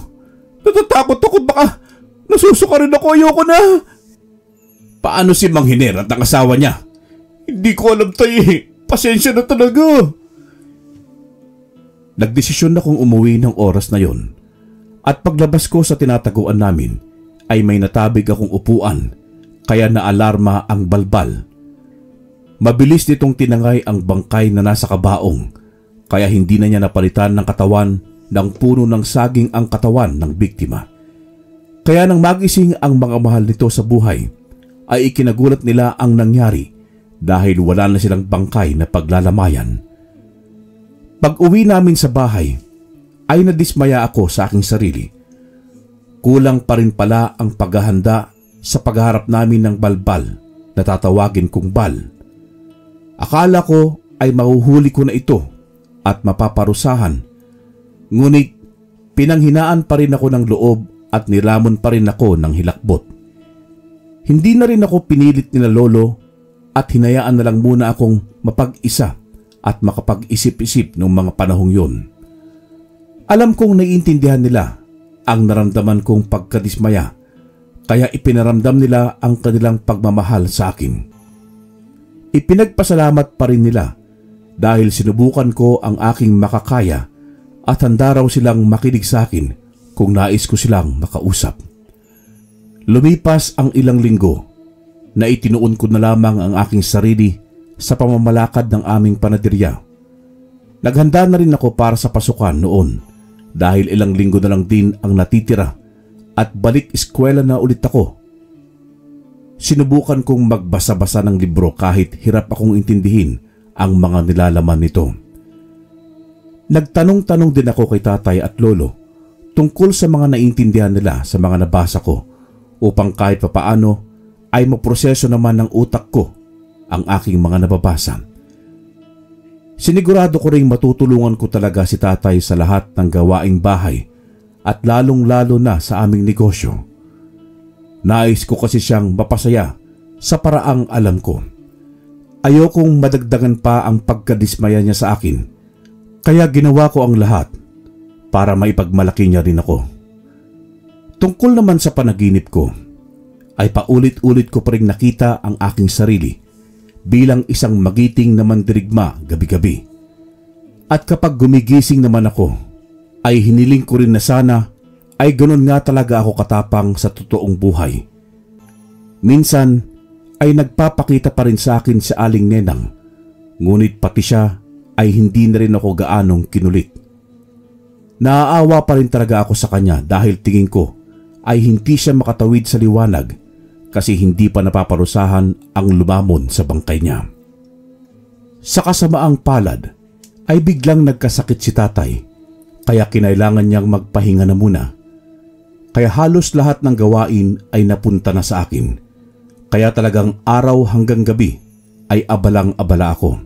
Natatakot ako baka nasusuka rin ako, ayoko na. Paano si Mang Hiner at ang asawa niya? Hindi ko alam, tay. Pasensya na talaga. Nagdesisyon na kong umuwi ng oras na yon. At paglabas ko sa tinataguan namin ay may natabig akong upuan kaya naalarma ang balbal. Mabilis nitong tinangay ang bangkay na nasa kabaong kaya hindi na niya napalitan ng katawan ng puno ng saging ang katawan ng biktima. Kaya nang magising ang mga mahal nito sa buhay ay ikinagulat nila ang nangyari dahil wala na silang bangkay na paglalamayan. Pag-uwi namin sa bahay ay nadismaya ako sa aking sarili. Kulang pa rin pala ang paghahanda sa pagharap namin ng balbal na tatawagin kong Bal. Akala ko ay mahuhuli ko na ito at mapaparusahan. Ngunit pinanghinaan pa rin ako ng loob at nilamon pa rin ako ng hilakbot. Hindi na rin ako pinilit nila lolo at hinayaan na lang muna akong mapag-isa at makapag-isip-isip noong mga panahong yun. Alam kong naiintindihan nila ang naramdaman kong pagkadismaya kaya ipinaramdam nila ang kanilang pagmamahal sa akin. Ipinagpasalamat pa rin nila dahil sinubukan ko ang aking makakaya at handa raw silang makinig sa akin kung nais ko silang makausap. Lumipas ang ilang linggo na itinuon ko na lamang ang aking sarili sa pamamalakad ng aming panaderya. Naghanda na rin ako para sa pasukan noon dahil ilang linggo na lang din ang natitira at balik eskwela na ulit ako. Sinubukan kong magbasa-basa ng libro kahit hirap akong intindihin ang mga nilalaman nito. Nagtanong-tanong din ako kay tatay at lolo tungkol sa mga naiintindihan nila sa mga nabasa ko upang kahit papaano ay maproseso naman ng utak ko ang aking mga nababasa. Sinigurado ko ring matutulungan ko talaga si tatay sa lahat ng gawaing bahay at lalong-lalo na sa aming negosyo. Nais ko kasi siyang mapasaya sa paraang alam ko. Ayokong madagdagan pa ang pagkadismaya niya sa akin, kaya ginawa ko ang lahat para maipagmalaki niya rin ako. Tungkol naman sa panaginip ko, ay paulit-ulit ko pa rin nakita ang aking sarili bilang isang magiting na mandirigma gabi-gabi. At kapag gumigising naman ako, ay hiniling ko rin na sana ay ganoon nga talaga ako katapang sa totoong buhay. Minsan ay nagpapakita pa rin sa akin si Aling Nenang, ngunit pati siya ay hindi na rin ako gaanong kinulit. Naaawa pa rin talaga ako sa kanya dahil tingin ko ay hindi siya makatawid sa liwanag kasi hindi pa napaparusahan ang lumamon sa bangkay niya. Sa kasamaang palad ay biglang nagkasakit si tatay, kaya kinailangan niyang magpahinga na muna. Kaya halos lahat ng gawain ay napunta na sa akin. Kaya talagang araw hanggang gabi ay abalang-abala ako.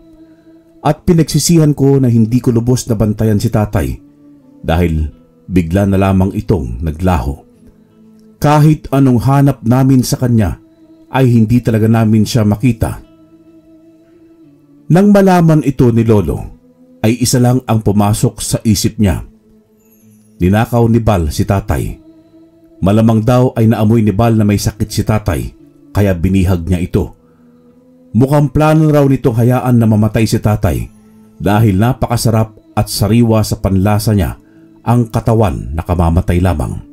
At pinagsisihan ko na hindi ko lubos na bantayan si tatay dahil bigla na lamang itong naglaho. Kahit anong hanap namin sa kanya ay hindi talaga namin siya makita. Nang malaman ito ni Lolo, ay isa lang ang pumasok sa isip niya. Ninakaw ni Bal si tatay. Malamang daw ay naamoy ni Bal na may sakit si tatay, kaya binihag niya ito. Mukhang plano raw nitong hayaan na mamatay si tatay dahil napakasarap at sariwa sa panlasa niya ang katawan na kamamatay lamang.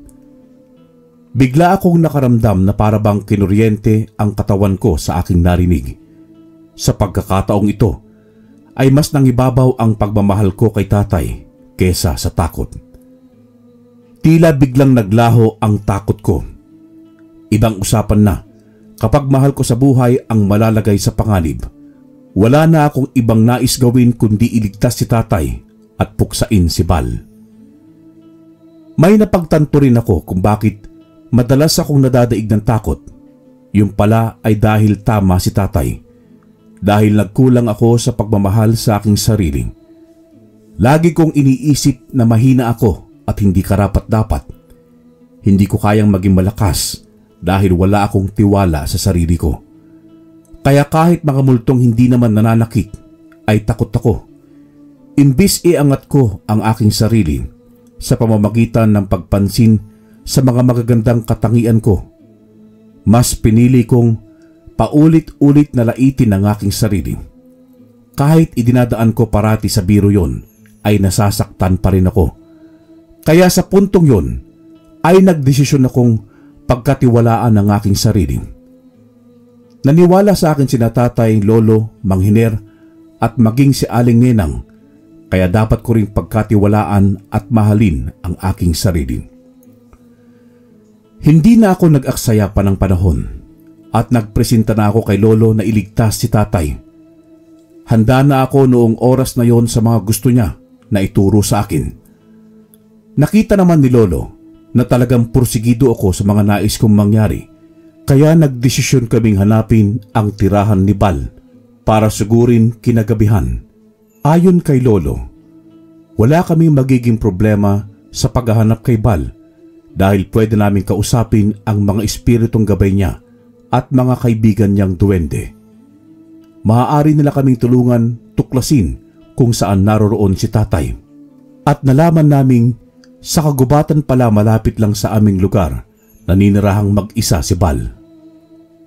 Bigla akong nakaramdam na para bang kinuryente ang katawan ko sa aking narinig. Sa pagkakataong ito, ay mas nangibabaw ang pagmamahal ko kay tatay kesa sa takot. Tila biglang naglaho ang takot ko. Ibang usapan na, kapag mahal ko sa buhay ang malalagay sa panganib, wala na akong ibang nais gawin kundi iligtas si tatay at puksain si Bal. May napagtanto rin ako kung bakit madalas akong nadadaig ng takot. Yung pala ay dahil tama si tatay. Dahil nagkulang ako sa pagmamahal sa aking sarili. Lagi kong iniisip na mahina ako at hindi karapat-dapat. Hindi ko kayang maging malakas dahil wala akong tiwala sa sarili ko. Kaya kahit mga multong hindi naman nananakit, ay takot ako. Imbis iangat ko ang aking sarili sa pamamagitan ng pagpansin sa mga magagandang katangian ko, mas pinili kong paulit-ulit na laitin ang aking sarili. Kahit idinadaan ko parati sa biro yon, ay nasasaktan pa rin ako. Kaya sa puntong yon, ay nagdesisyon akong pagkatiwalaan ang aking sarili. Naniwala sa akin sina tatay, lolo, manghiner at maging si Aling Nenang, kaya dapat ko ring pagkatiwalaan at mahalin ang aking sarili. Hindi na ako nag-aksaya pa ng panahon at nagpresenta na ako kay lolo na iligtas si tatay. Handa na ako noong oras na yon sa mga gusto niya na ituro sa akin. Nakita naman ni lolo na talagang pursigido ako sa mga nais kong mangyari, kaya nagdesisyon kaming hanapin ang tirahan ni Bal para sugurin kinagabihan. Ayon kay lolo, wala kaming magiging problema sa paghahanap kay Bal dahil pwede namin kausapin ang mga espiritong gabay niya at mga kaibigan niyang duwende. Maaari nila kaming tulungan tuklasin kung saan naroroon si tatay. At nalaman naming sa kagubatan pala malapit lang sa aming lugar naninirahang mag-isa si Bal.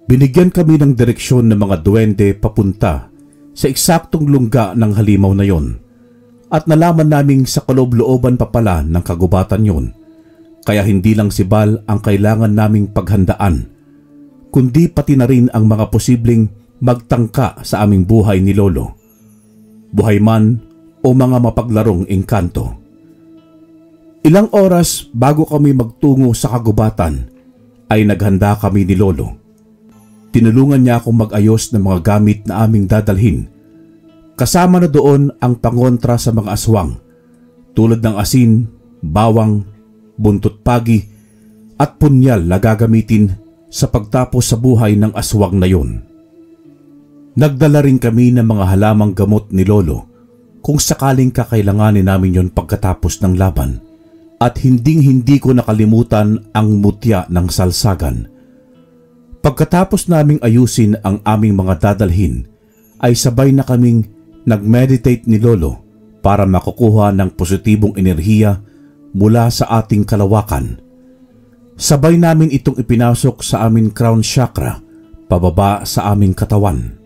Binigyan kami ng direksyon ng mga duwende papunta sa eksaktong lungga ng halimaw na yon. At nalaman naming sa kaloob-looban pa pala ng kagubatan yon. Kaya hindi lang si Bal ang kailangan naming paghandaan, kundi pati na rin ang mga posibleng magtangka sa aming buhay ni lolo. Buhay man o mga mapaglarong engkanto. Ilang oras bago kami magtungo sa kagubatan ay naghanda kami ni Lolo. Tinulungan niya akong mag-ayos ng mga gamit na aming dadalhin. Kasama na doon ang pangontra sa mga aswang tulad ng asin, bawang, buntot pagi at punyal na gagamitin sa pagtapos sa buhay ng aswang na yon. Nagdala rin kami ng mga halamang gamot ni Lolo kung sakaling kakailanganin namin yon pagkatapos ng laban. At hinding-hindi ko nakalimutan ang mutya ng salsagan. Pagkatapos naming ayusin ang aming mga dadalhin, ay sabay na kaming nag-meditate ni Lolo para makukuha ng positibong enerhiya mula sa ating kalawakan. Sabay namin itong ipinasok sa aming crown chakra, pababa sa aming katawan.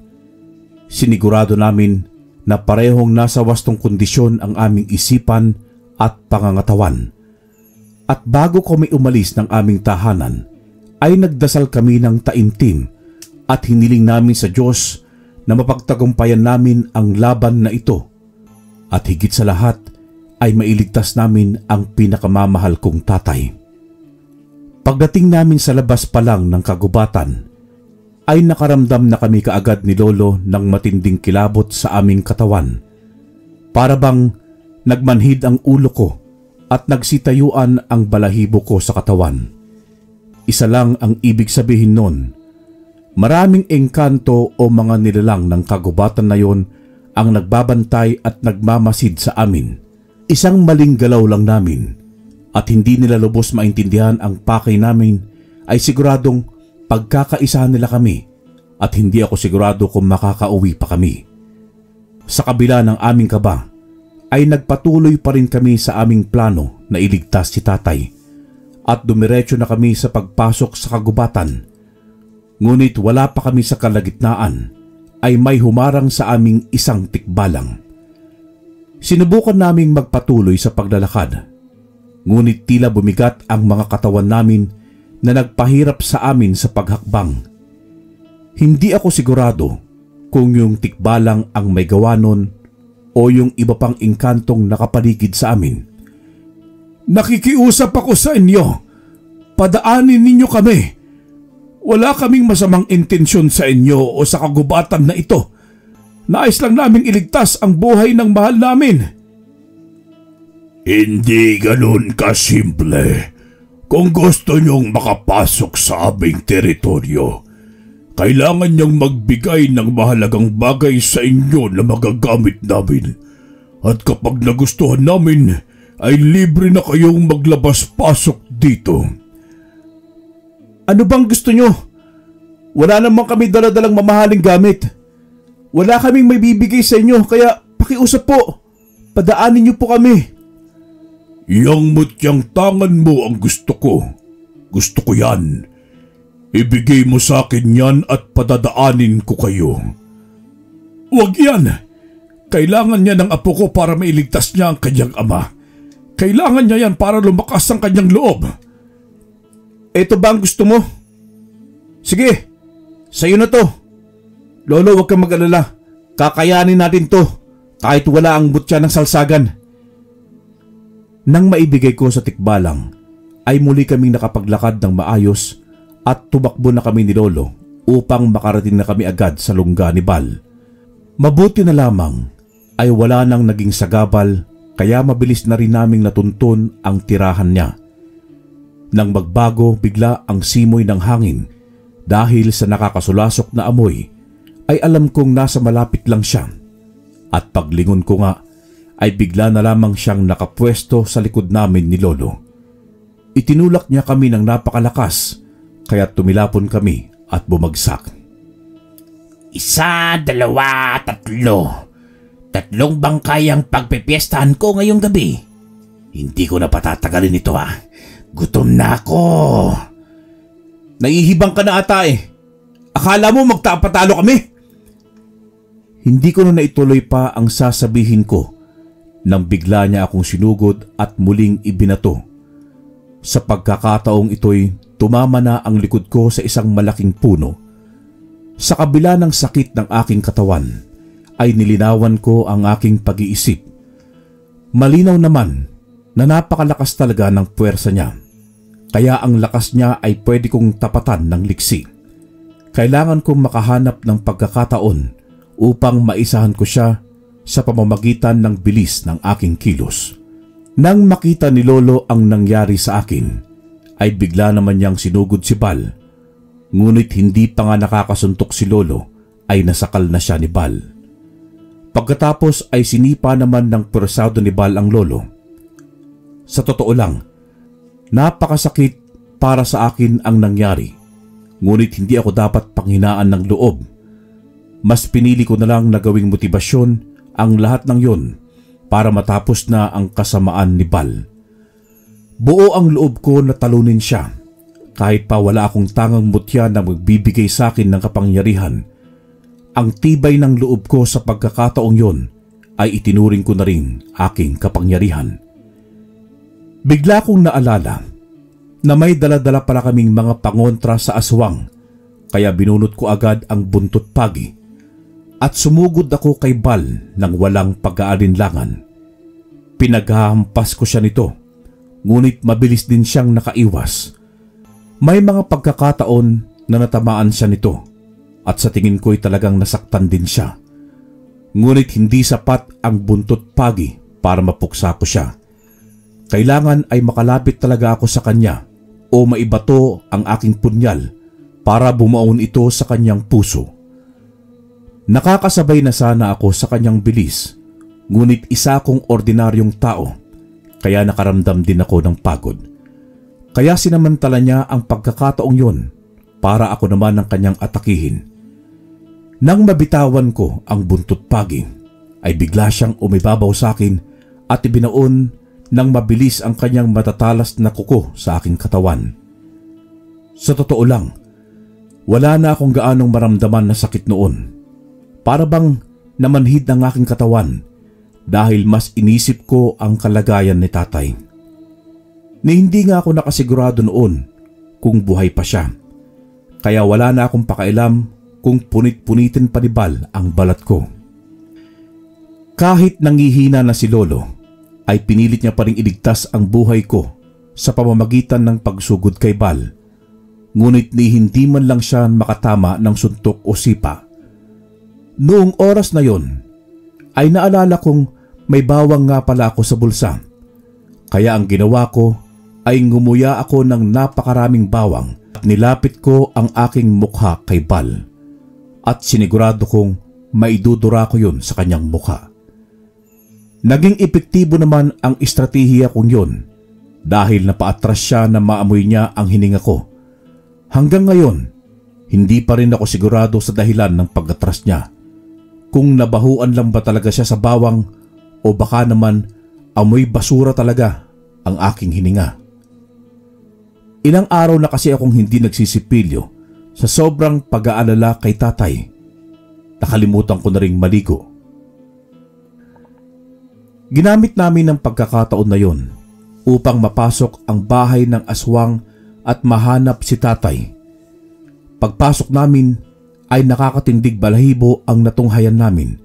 Sinigurado namin na parehong nasa wastong kondisyon ang aming isipan at pangangatawan. At bago kami umalis ng aming tahanan, ay nagdasal kami ng taimtim at hiniling namin sa Diyos na mapagtagumpayan namin ang laban na ito. At higit sa lahat ay mailigtas namin ang pinakamamahal kong tatay. Pagdating namin sa labas pa lang ng kagubatan, ay nakaramdam na kami kaagad ni Lolo ng matinding kilabot sa aming katawan. Para bang nagmanhid ang ulo ko at nagsitayuan ang balahibo ko sa katawan. Isa lang ang ibig sabihin nun. Maraming engkanto o mga nilalang ng kagubatan na yon ang nagbabantay at nagmamasid sa amin. Isang maling galaw lang namin at hindi nila lubos maintindihan ang pakay namin ay siguradong pagkakaisahan nila kami at hindi ako sigurado kung makakauwi pa kami. Sa kabila ng aming kaba, ay nagpatuloy pa rin kami sa aming plano na iligtas si tatay at dumiretso na kami sa pagpasok sa kagubatan. Ngunit wala pa kami sa kalagitnaan ay may humarang sa aming isang tikbalang. Sinubukan naming magpatuloy sa paglalakad, ngunit tila bumigat ang mga katawan namin na nagpahirap sa amin sa paghakbang. Hindi ako sigurado kung yung tikbalang ang may gawa nun o yung iba pang engkantong nakapaligid sa amin. Nakikiusap ako sa inyo. Padaanin ninyo kami. Wala kaming masamang intensyon sa inyo o sa kagubatan na ito. Nais lang naming iligtas ang buhay ng mahal namin. Hindi ganun kasimple. Kung gusto nyong makapasok sa aming teritoryo, kailangan niyang magbigay ng mahalagang bagay sa inyo na magagamit namin. At kapag nagustuhan namin, ay libre na kayong maglabas-pasok dito. Ano bang gusto nyo? Wala naman kami daladalang mamahaling gamit. Wala kaming may bibigay sa inyo, kaya pakiusap po. Padaanin niyo po kami. Yang mutyang tangan mo ang gusto ko. Gusto ko yan. Ibigay mo sa akin yan at padadaanin ko kayo. Huwag yan. Kailangan niya ng apo ko para mailigtas niya ang kanyang ama. Kailangan niya yan para lumakas ang kanyang loob. Ito ba ang gusto mo? Sige, sa'yo na to. Lolo, huwag kang mag-alala. Kakayanin natin to kahit wala ang butya ng salsagan. Nang maibigay ko sa tikbalang, ay muli kaming nakapaglakad ng maayos at tumakbo na kami ni Lolo upang makarating na kami agad sa lungga ni Bal. Mabuti na lamang ay wala nang naging sagabal kaya mabilis na rin naming natuntun ang tirahan niya. Nang magbago bigla ang simoy ng hangin dahil sa nakakasulasok na amoy, ay alam kong nasa malapit lang siya. At paglingon ko nga ay bigla na lamang siyang nakapwesto sa likod namin ni Lolo. Itinulak niya kami ng napakalakas kaya tumilapon kami at bumagsak. 1, 2, 3. 3 bangkay ang pagpipiestahan ko ngayong gabi. Hindi ko na patatagalin ito Gutom na ako. Naihibang ka na ata eh. Akala mo magpatalo kami? Hindi ko na naituloy pa ang sasabihin ko nang bigla niya akong sinugod at muling ibinato. Sa pagkakataong ito'y tumama na ang likod ko sa isang malaking puno. Sa kabila ng sakit ng aking katawan, ay nilinawan ko ang aking pag-iisip. Malinaw naman na napakalakas talaga ng puwersa niya. Kaya ang lakas niya ay pwede kong tapatan ng liksi. Kailangan kong makahanap ng pagkakataon upang maisahan ko siya sa pamamagitan ng bilis ng aking kilos. Nang makita ni Lolo ang nangyari sa akin, ay bigla naman niyang sinugod si Bal. Ngunit hindi pa nga nakakasuntok si Lolo ay nasakal na siya ni Bal. Pagkatapos ay sinipa naman ng puwersado ni Bal ang Lolo. Sa totoo lang, napakasakit para sa akin ang nangyari. Ngunit hindi ako dapat panghinaan ng loob. Mas pinili ko na lang na gawing motibasyon ang lahat ng yon para matapos na ang kasamaan ni Bal. Buo ang loob ko na talunin siya. Kahit pa wala akong tangang mutya na magbibigay sa akin ng kapangyarihan, ang tibay ng loob ko sa pagkakataong yon ay itinuring ko na rin aking kapangyarihan. Bigla kong naalala na may dala-dala pala kaming mga pangontra sa aswang, kaya binunot ko agad ang buntot pagi at sumugod ako kay Bal ng walang pag-aalinlangan. Pinaghahampas ko siya nito, ngunit mabilis din siyang nakaiwas. May mga pagkakataon na natamaan siya nito at sa tingin ko'y talagang nasaktan din siya. Ngunit hindi sapat ang buntot pagi para mapuksa ko siya. Kailangan ay makalapit talaga ako sa kanya o maibato ang aking punyal para bumaon ito sa kanyang puso. Nakakasabay na sana ako sa kanyang bilis, ngunit isa akong ordinaryong tao, kaya nakaramdam din ako ng pagod. Kaya sinamantala niya ang pagkakataong yon para ako naman ang kanyang atakihin. Nang mabitawan ko ang buntot pagi, ay bigla siyang umibabaw sa akin at ibinaon ng mabilis ang kanyang matatalas na kuko sa aking katawan. Sa totoo lang, wala na akong gaanong maramdaman na sakit noon. Para bang namanhid ang aking katawan dahil mas inisip ko ang kalagayan ni tatay. Ni hindi nga ako nakasigurado noon kung buhay pa siya. Kaya wala na akong pakailam kung punit-punitin pa ni Bal ang balat ko. Kahit nangihina na si Lolo, ay pinilit niya pa rin iligtas ang buhay ko sa pamamagitan ng pagsugod kay Bal. Ngunit ni hindi man lang siya makatama ng suntok o sipa. Noong oras na yon, ay naalala kong may bawang nga pala ako sa bulsa. Kaya ang ginawa ko ay ngumuya ako ng napakaraming bawang at nilapit ko ang aking mukha kay Bal. At sinigurado kong maidudura ko yun sa kanyang mukha. Naging epektibo naman ang estratehiya kong yun dahil napaatras siya na maamoy niya ang hininga ko. Hanggang ngayon, hindi pa rin ako sigurado sa dahilan ng pag-atras niya. Kung nabahuan lang ba talaga siya sa bawang o baka naman amoy basura talaga ang aking hininga. Ilang araw na kasi akong hindi nagsisipilyo sa sobrang pag-aalala kay tatay. Nakalimutan ko na ring maligo. Ginamit namin ang pagkakataon na yon upang mapasok ang bahay ng aswang at mahanap si tatay. Pagpasok namin ay nakakatindig balahibo ang natunghayan namin.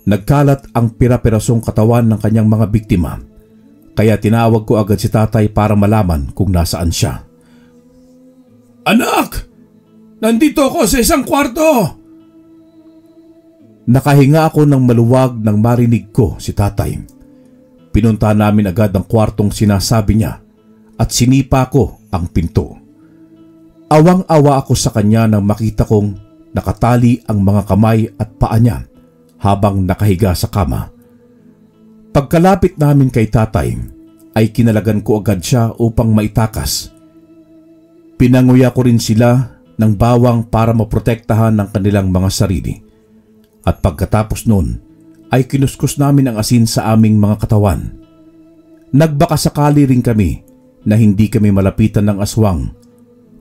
Nagkalat ang pira-pirasong katawan ng kanyang mga biktima, kaya tinawag ko agad si tatay para malaman kung nasaan siya. Anak! Nandito ako sa isang kwarto! Nakahinga ako ng maluwag nang marinig ko si tatay. Pinunta namin agad ang kwartong sinasabi niya at sinipa ko ang pinto. Awang-awa ako sa kanya nang makita kong nakatali ang mga kamay at paa niya habang nakahiga sa kama. Pagkalapit namin kay tatay ay kinalagan ko agad siya upang maitakas. Pinanguya ko rin sila ng bawang para maprotektahan ng kanilang mga sarili. At pagkatapos nun ay kinuskus namin ang asin sa aming mga katawan. Nagbakasakali rin kami na hindi kami malapitan ng aswang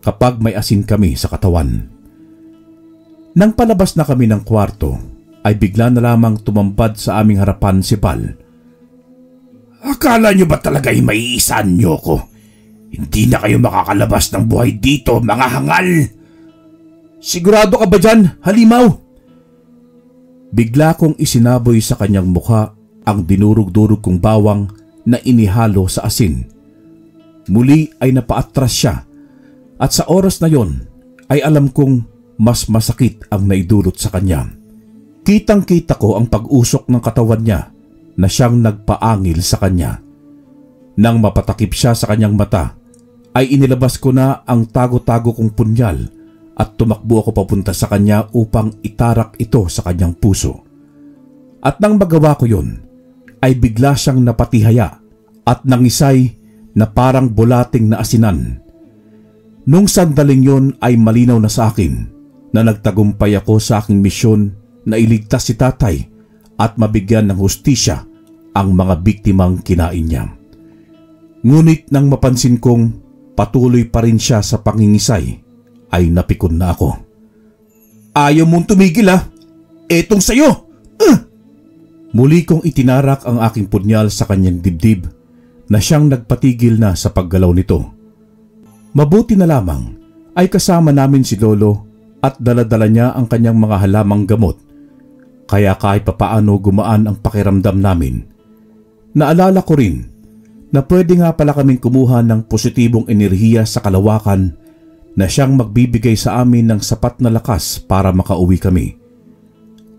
kapag may asin kami sa katawan. Nang palabas na kami ng kwarto ay bigla na lamang tumambad sa aming harapan si Bal. Akala nyo ba talaga ay maiisaan nyo ko? Hindi na kayo makakalabas ng buhay dito, mga hangal! Sigurado ka ba dyan, halimaw? Bigla kong isinaboy sa kanyang mukha ang dinurog-durog kong bawang na inihalo sa asin. Muli ay napaatras siya at sa oras na yon ay alam kong mas masakit ang naidulot sa kanya. Kitang-kita ko ang pag-usok ng katawan niya na siyang nagpaangil sa kanya. Nang mapatakip siya sa kanyang mata, ay inilabas ko na ang tago-tago kong punyal at tumakbo ako papunta sa kanya upang itarak ito sa kanyang puso. At nang magawa ko yun, ay bigla siyang napatihaya at nangisay na parang bulating na asinan. Nung sandaling yon ay malinaw na sa akin na nagtagumpay ako sa aking misyon na iligtas si tatay at mabigyan ng hustisya ang mga biktimang kinain niya. Ngunit nang mapansin kong patuloy pa rin siya sa pangingisay, ay napikon na ako. Ayaw mong tumigil ha? Etong sayo! Muli kong itinarak ang aking punyal sa kanyang dibdib na siyang nagpatigil na sa paggalaw nito. Mabuti na lamang ay kasama namin si Lolo at daladala niya ang kanyang mga halamang gamot, kaya kahit papaano gumaan ang pakiramdam namin. Naalala ko rin na pwede nga pala kaming kumuha ng positibong enerhiya sa kalawakan na siyang magbibigay sa amin ng sapat na lakas para makauwi kami.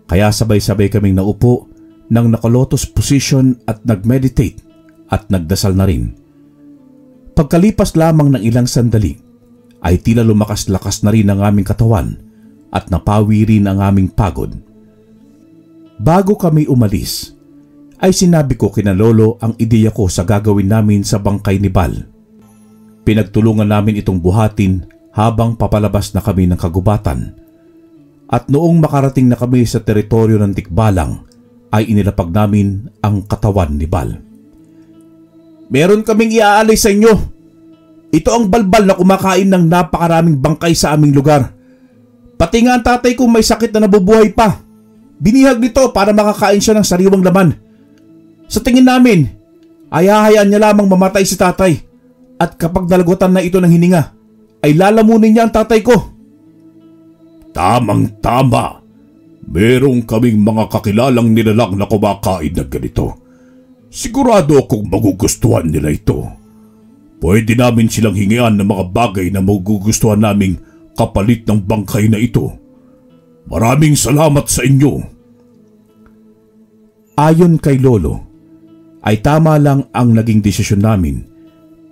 Kaya sabay-sabay kaming naupo ng nakalotos position at nag-meditate at nagdasal na rin. Pagkalipas lamang ng ilang sandali ay tila lumakas-lakas na rin ang aming katawan at napawi rin ang aming pagod. Bago kami umalis, ay sinabi ko kina Lolo ang ideya ko sa gagawin namin sa bangkay ni Bal. Pinagtulungan namin itong buhatin habang papalabas na kami ng kagubatan. At noong makarating na kami sa teritoryo ng Tikbalang, ay inilapag namin ang katawan ni Bal. Meron kaming iaalay sa inyo. Ito ang balbal na kumakain ng napakaraming bangkay sa aming lugar. Pati nga ang tatay ko may sakit na nabubuhay pa. Binihag nito para makakain siya ng sariwang laman. Sa tingin namin, ay hahayaan niya lamang mamatay si tatay. At kapag nalagutan na ito ng hininga, ay lalamunin niya ang tatay ko. Tamang-tama. Merong kaming mga kakilalang nilalang na kumakain na ganito. Sigurado akong magugustuhan nila ito. Pwede namin silang hingian ng mga bagay na magugustuhan naming kapalit ng bangkay na ito. Maraming salamat sa inyo. Ayon kay Lolo, ay tama lang ang naging desisyon namin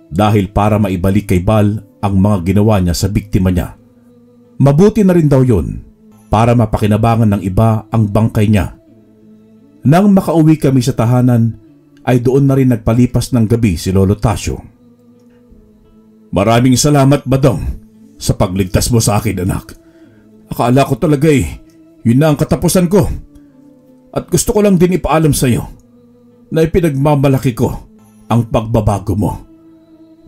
dahil para maibalik kay Bal ang mga ginawa niya sa biktima niya. Mabuti na rin daw yun para mapakinabangan ng iba ang bangkay niya. Nang makauwi kami sa tahanan, ay doon na rin nagpalipas ng gabi si Lolo Tasio. Maraming salamat, Badong, sa pagligtas mo sa akin, anak. Akala ko talaga yun na ang katapusan ko. At gusto ko lang din ipaalam sa iyo na ipinagmamalaki ko ang pagbabago mo.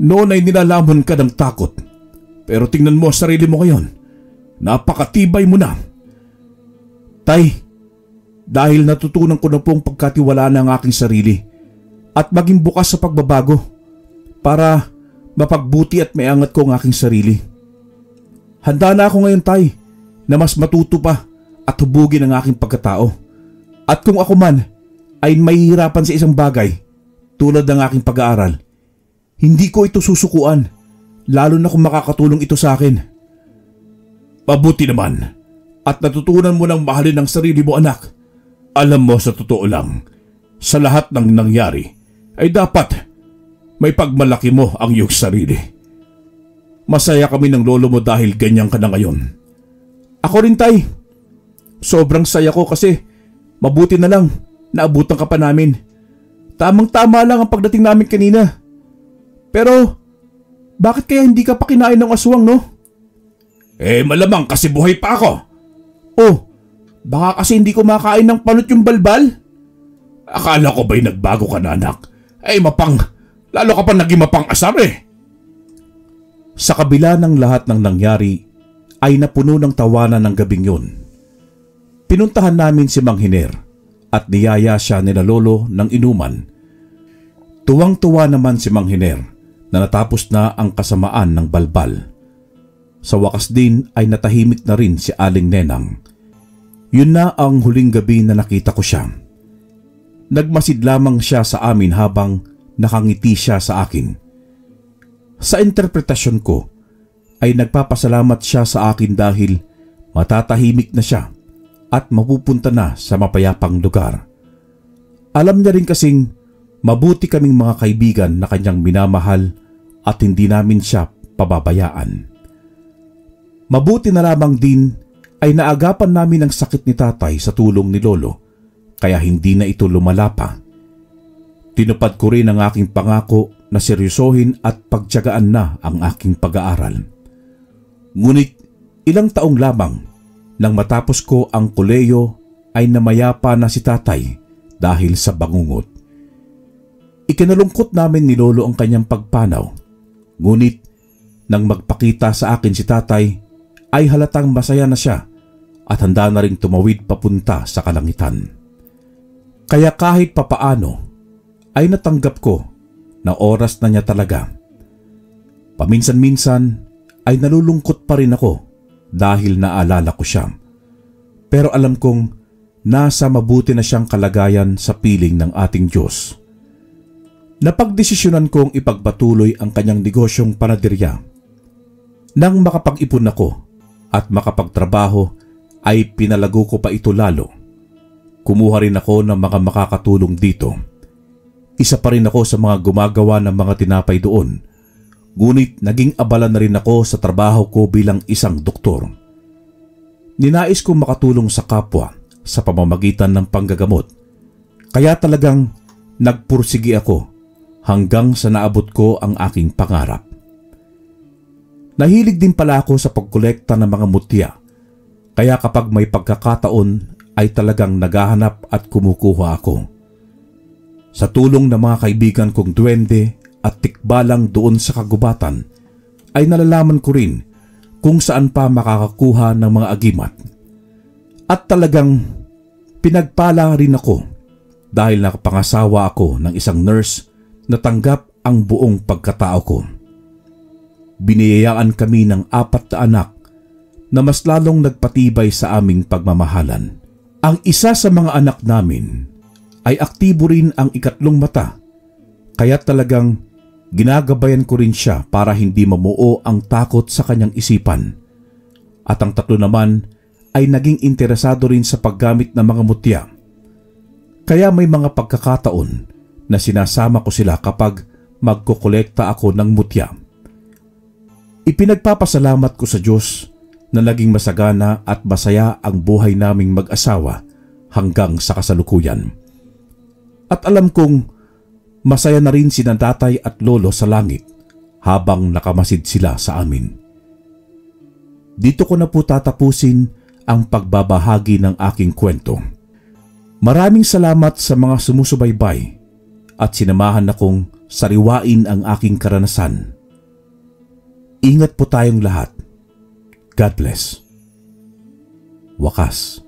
Noon ay nilalamon ka ng takot, pero tingnan mo sarili mo ngayon. Napakatibay mo na. Tay, dahil natutunan ko na pong pagkatiwalaan ang aking sarili at maging bukas sa pagbabago para mapagbuti at maiangat ko ang aking sarili. Handa na ako ngayon, Tay, na mas matuto pa at hubugin ang aking pagkatao. At kung ako man ay mahihirapan sa isang bagay tulad ng aking pag-aaral, hindi ko ito susukuan, lalo na kung makakatulong ito sa akin. Mabuti naman at natutunan mo ng mahalin ang sarili mo, anak. Alam mo, sa totoo lang, sa lahat ng nangyari ay dapat may pagmalaki mo ang iyong sarili. Masaya kami ng lolo mo dahil ganyan ka na ngayon. Ako rin, Tay. Sobrang saya ko kasi mabuti na lang naabutan ka pa namin. Tamang-tama lang ang pagdating namin kanina. Pero bakit kaya hindi ka pa kinain ng aswang, no? Malamang kasi buhay pa ako. Oh, baka kasi hindi ko makain ng panot yung balbal? Akala ko ba'y nagbago ka na, anak? Lalo ka pa naging mapang-asar . Sa kabila ng lahat ng nangyari, ay napuno ng tawanan ng gabing yun. Pinuntahan namin si Mang Hiner at niyaya siya nila Lolo ng inuman. Tuwang-tuwa naman si Mang Hiner na natapos na ang kasamaan ng balbal. Sa wakas din ay natahimik na rin si Aling Nenang. Yun na ang huling gabi na nakita ko siya. Nagmasid lamang siya sa amin habang nakangiti siya sa akin. Sa interpretasyon ko ay nagpapasalamat siya sa akin dahil matatahimik na siya at mapupunta na sa mapayapang lugar. Alam niya rin kasing mabuti kaming mga kaibigan na kanyang minamahal at hindi namin siya pababayaan. Mabuti na lamang din ay naagapan namin ang sakit ni tatay sa tulong ni lolo kaya hindi na ito lumala pa. Tinupad ko rin ang aking pangako na seryosohin at pagtiyagaan na ang aking pag-aaral. Ngunit ilang taong lamang nang matapos ko ang koleyo ay namayapa na si tatay dahil sa bangungot. Ikinalungkot namin ni lolo ang kanyang pagpanaw. Ngunit nang magpakita sa akin si tatay ay halatang masaya na siya at handa na ring tumawid papunta sa kalangitan. Kaya kahit papaano ay natanggap ko na oras na niya talaga. Paminsan-minsan ay nalulungkot pa rin ako dahil naalala ko siya. Pero alam kong nasa mabuti na siyang kalagayan sa piling ng ating Diyos. Napagdesisyonan kong ipagpatuloy ang kanyang negosyong panaderya. Nang makapag-ipon ako at makapagtrabaho ay pinalago ko pa ito lalo. Kumuha rin ako ng mga makakatulong dito. Isa pa rin ako sa mga gumagawa ng mga tinapay doon. Ngunit naging abala na rin ako sa trabaho ko bilang isang doktor. Ninais kong makatulong sa kapwa sa pamamagitan ng panggagamot. Kaya talagang nagpursigi ako hanggang sa naabot ko ang aking pangarap. Nahilig din pala ako sa pagkolekta ng mga mutya. Kaya kapag may pagkakataon ay talagang naghahanap at kumukuha ako. Sa tulong ng mga kaibigan kong duwende at tikbalang doon sa kagubatan ay nalalaman ko rin kung saan pa makakakuha ng mga agimat. At talagang pinagpala rin ako dahil nakapangasawa ako ng isang nurse na tanggap ang buong pagkatao ko. Biniyayaan kami ng 4 na anak na mas lalong nagpatibay sa aming pagmamahalan. Ang isa sa mga anak namin ay aktibo rin ang 3 mata, kaya talagang ginagabayan ko rin siya para hindi mamuo ang takot sa kanyang isipan. At ang 3 naman ay naging interesado rin sa paggamit ng mga mutya. Kaya may mga pagkakataon na sinasama ko sila kapag magkokolekta ako ng mutya. Ipinagpapasalamat ko sa Diyos na naging masagana at masaya ang buhay naming mag-asawa hanggang sa kasalukuyan. At alam kong masaya na rin sina tatay at lolo sa langit habang nakamasid sila sa amin. Dito ko na po tatapusin ang pagbabahagi ng aking kwento. Maraming salamat sa mga sumusubaybay at sinamahan akong sariwain ang aking karanasan. Ingat po tayong lahat. God bless. Wakas.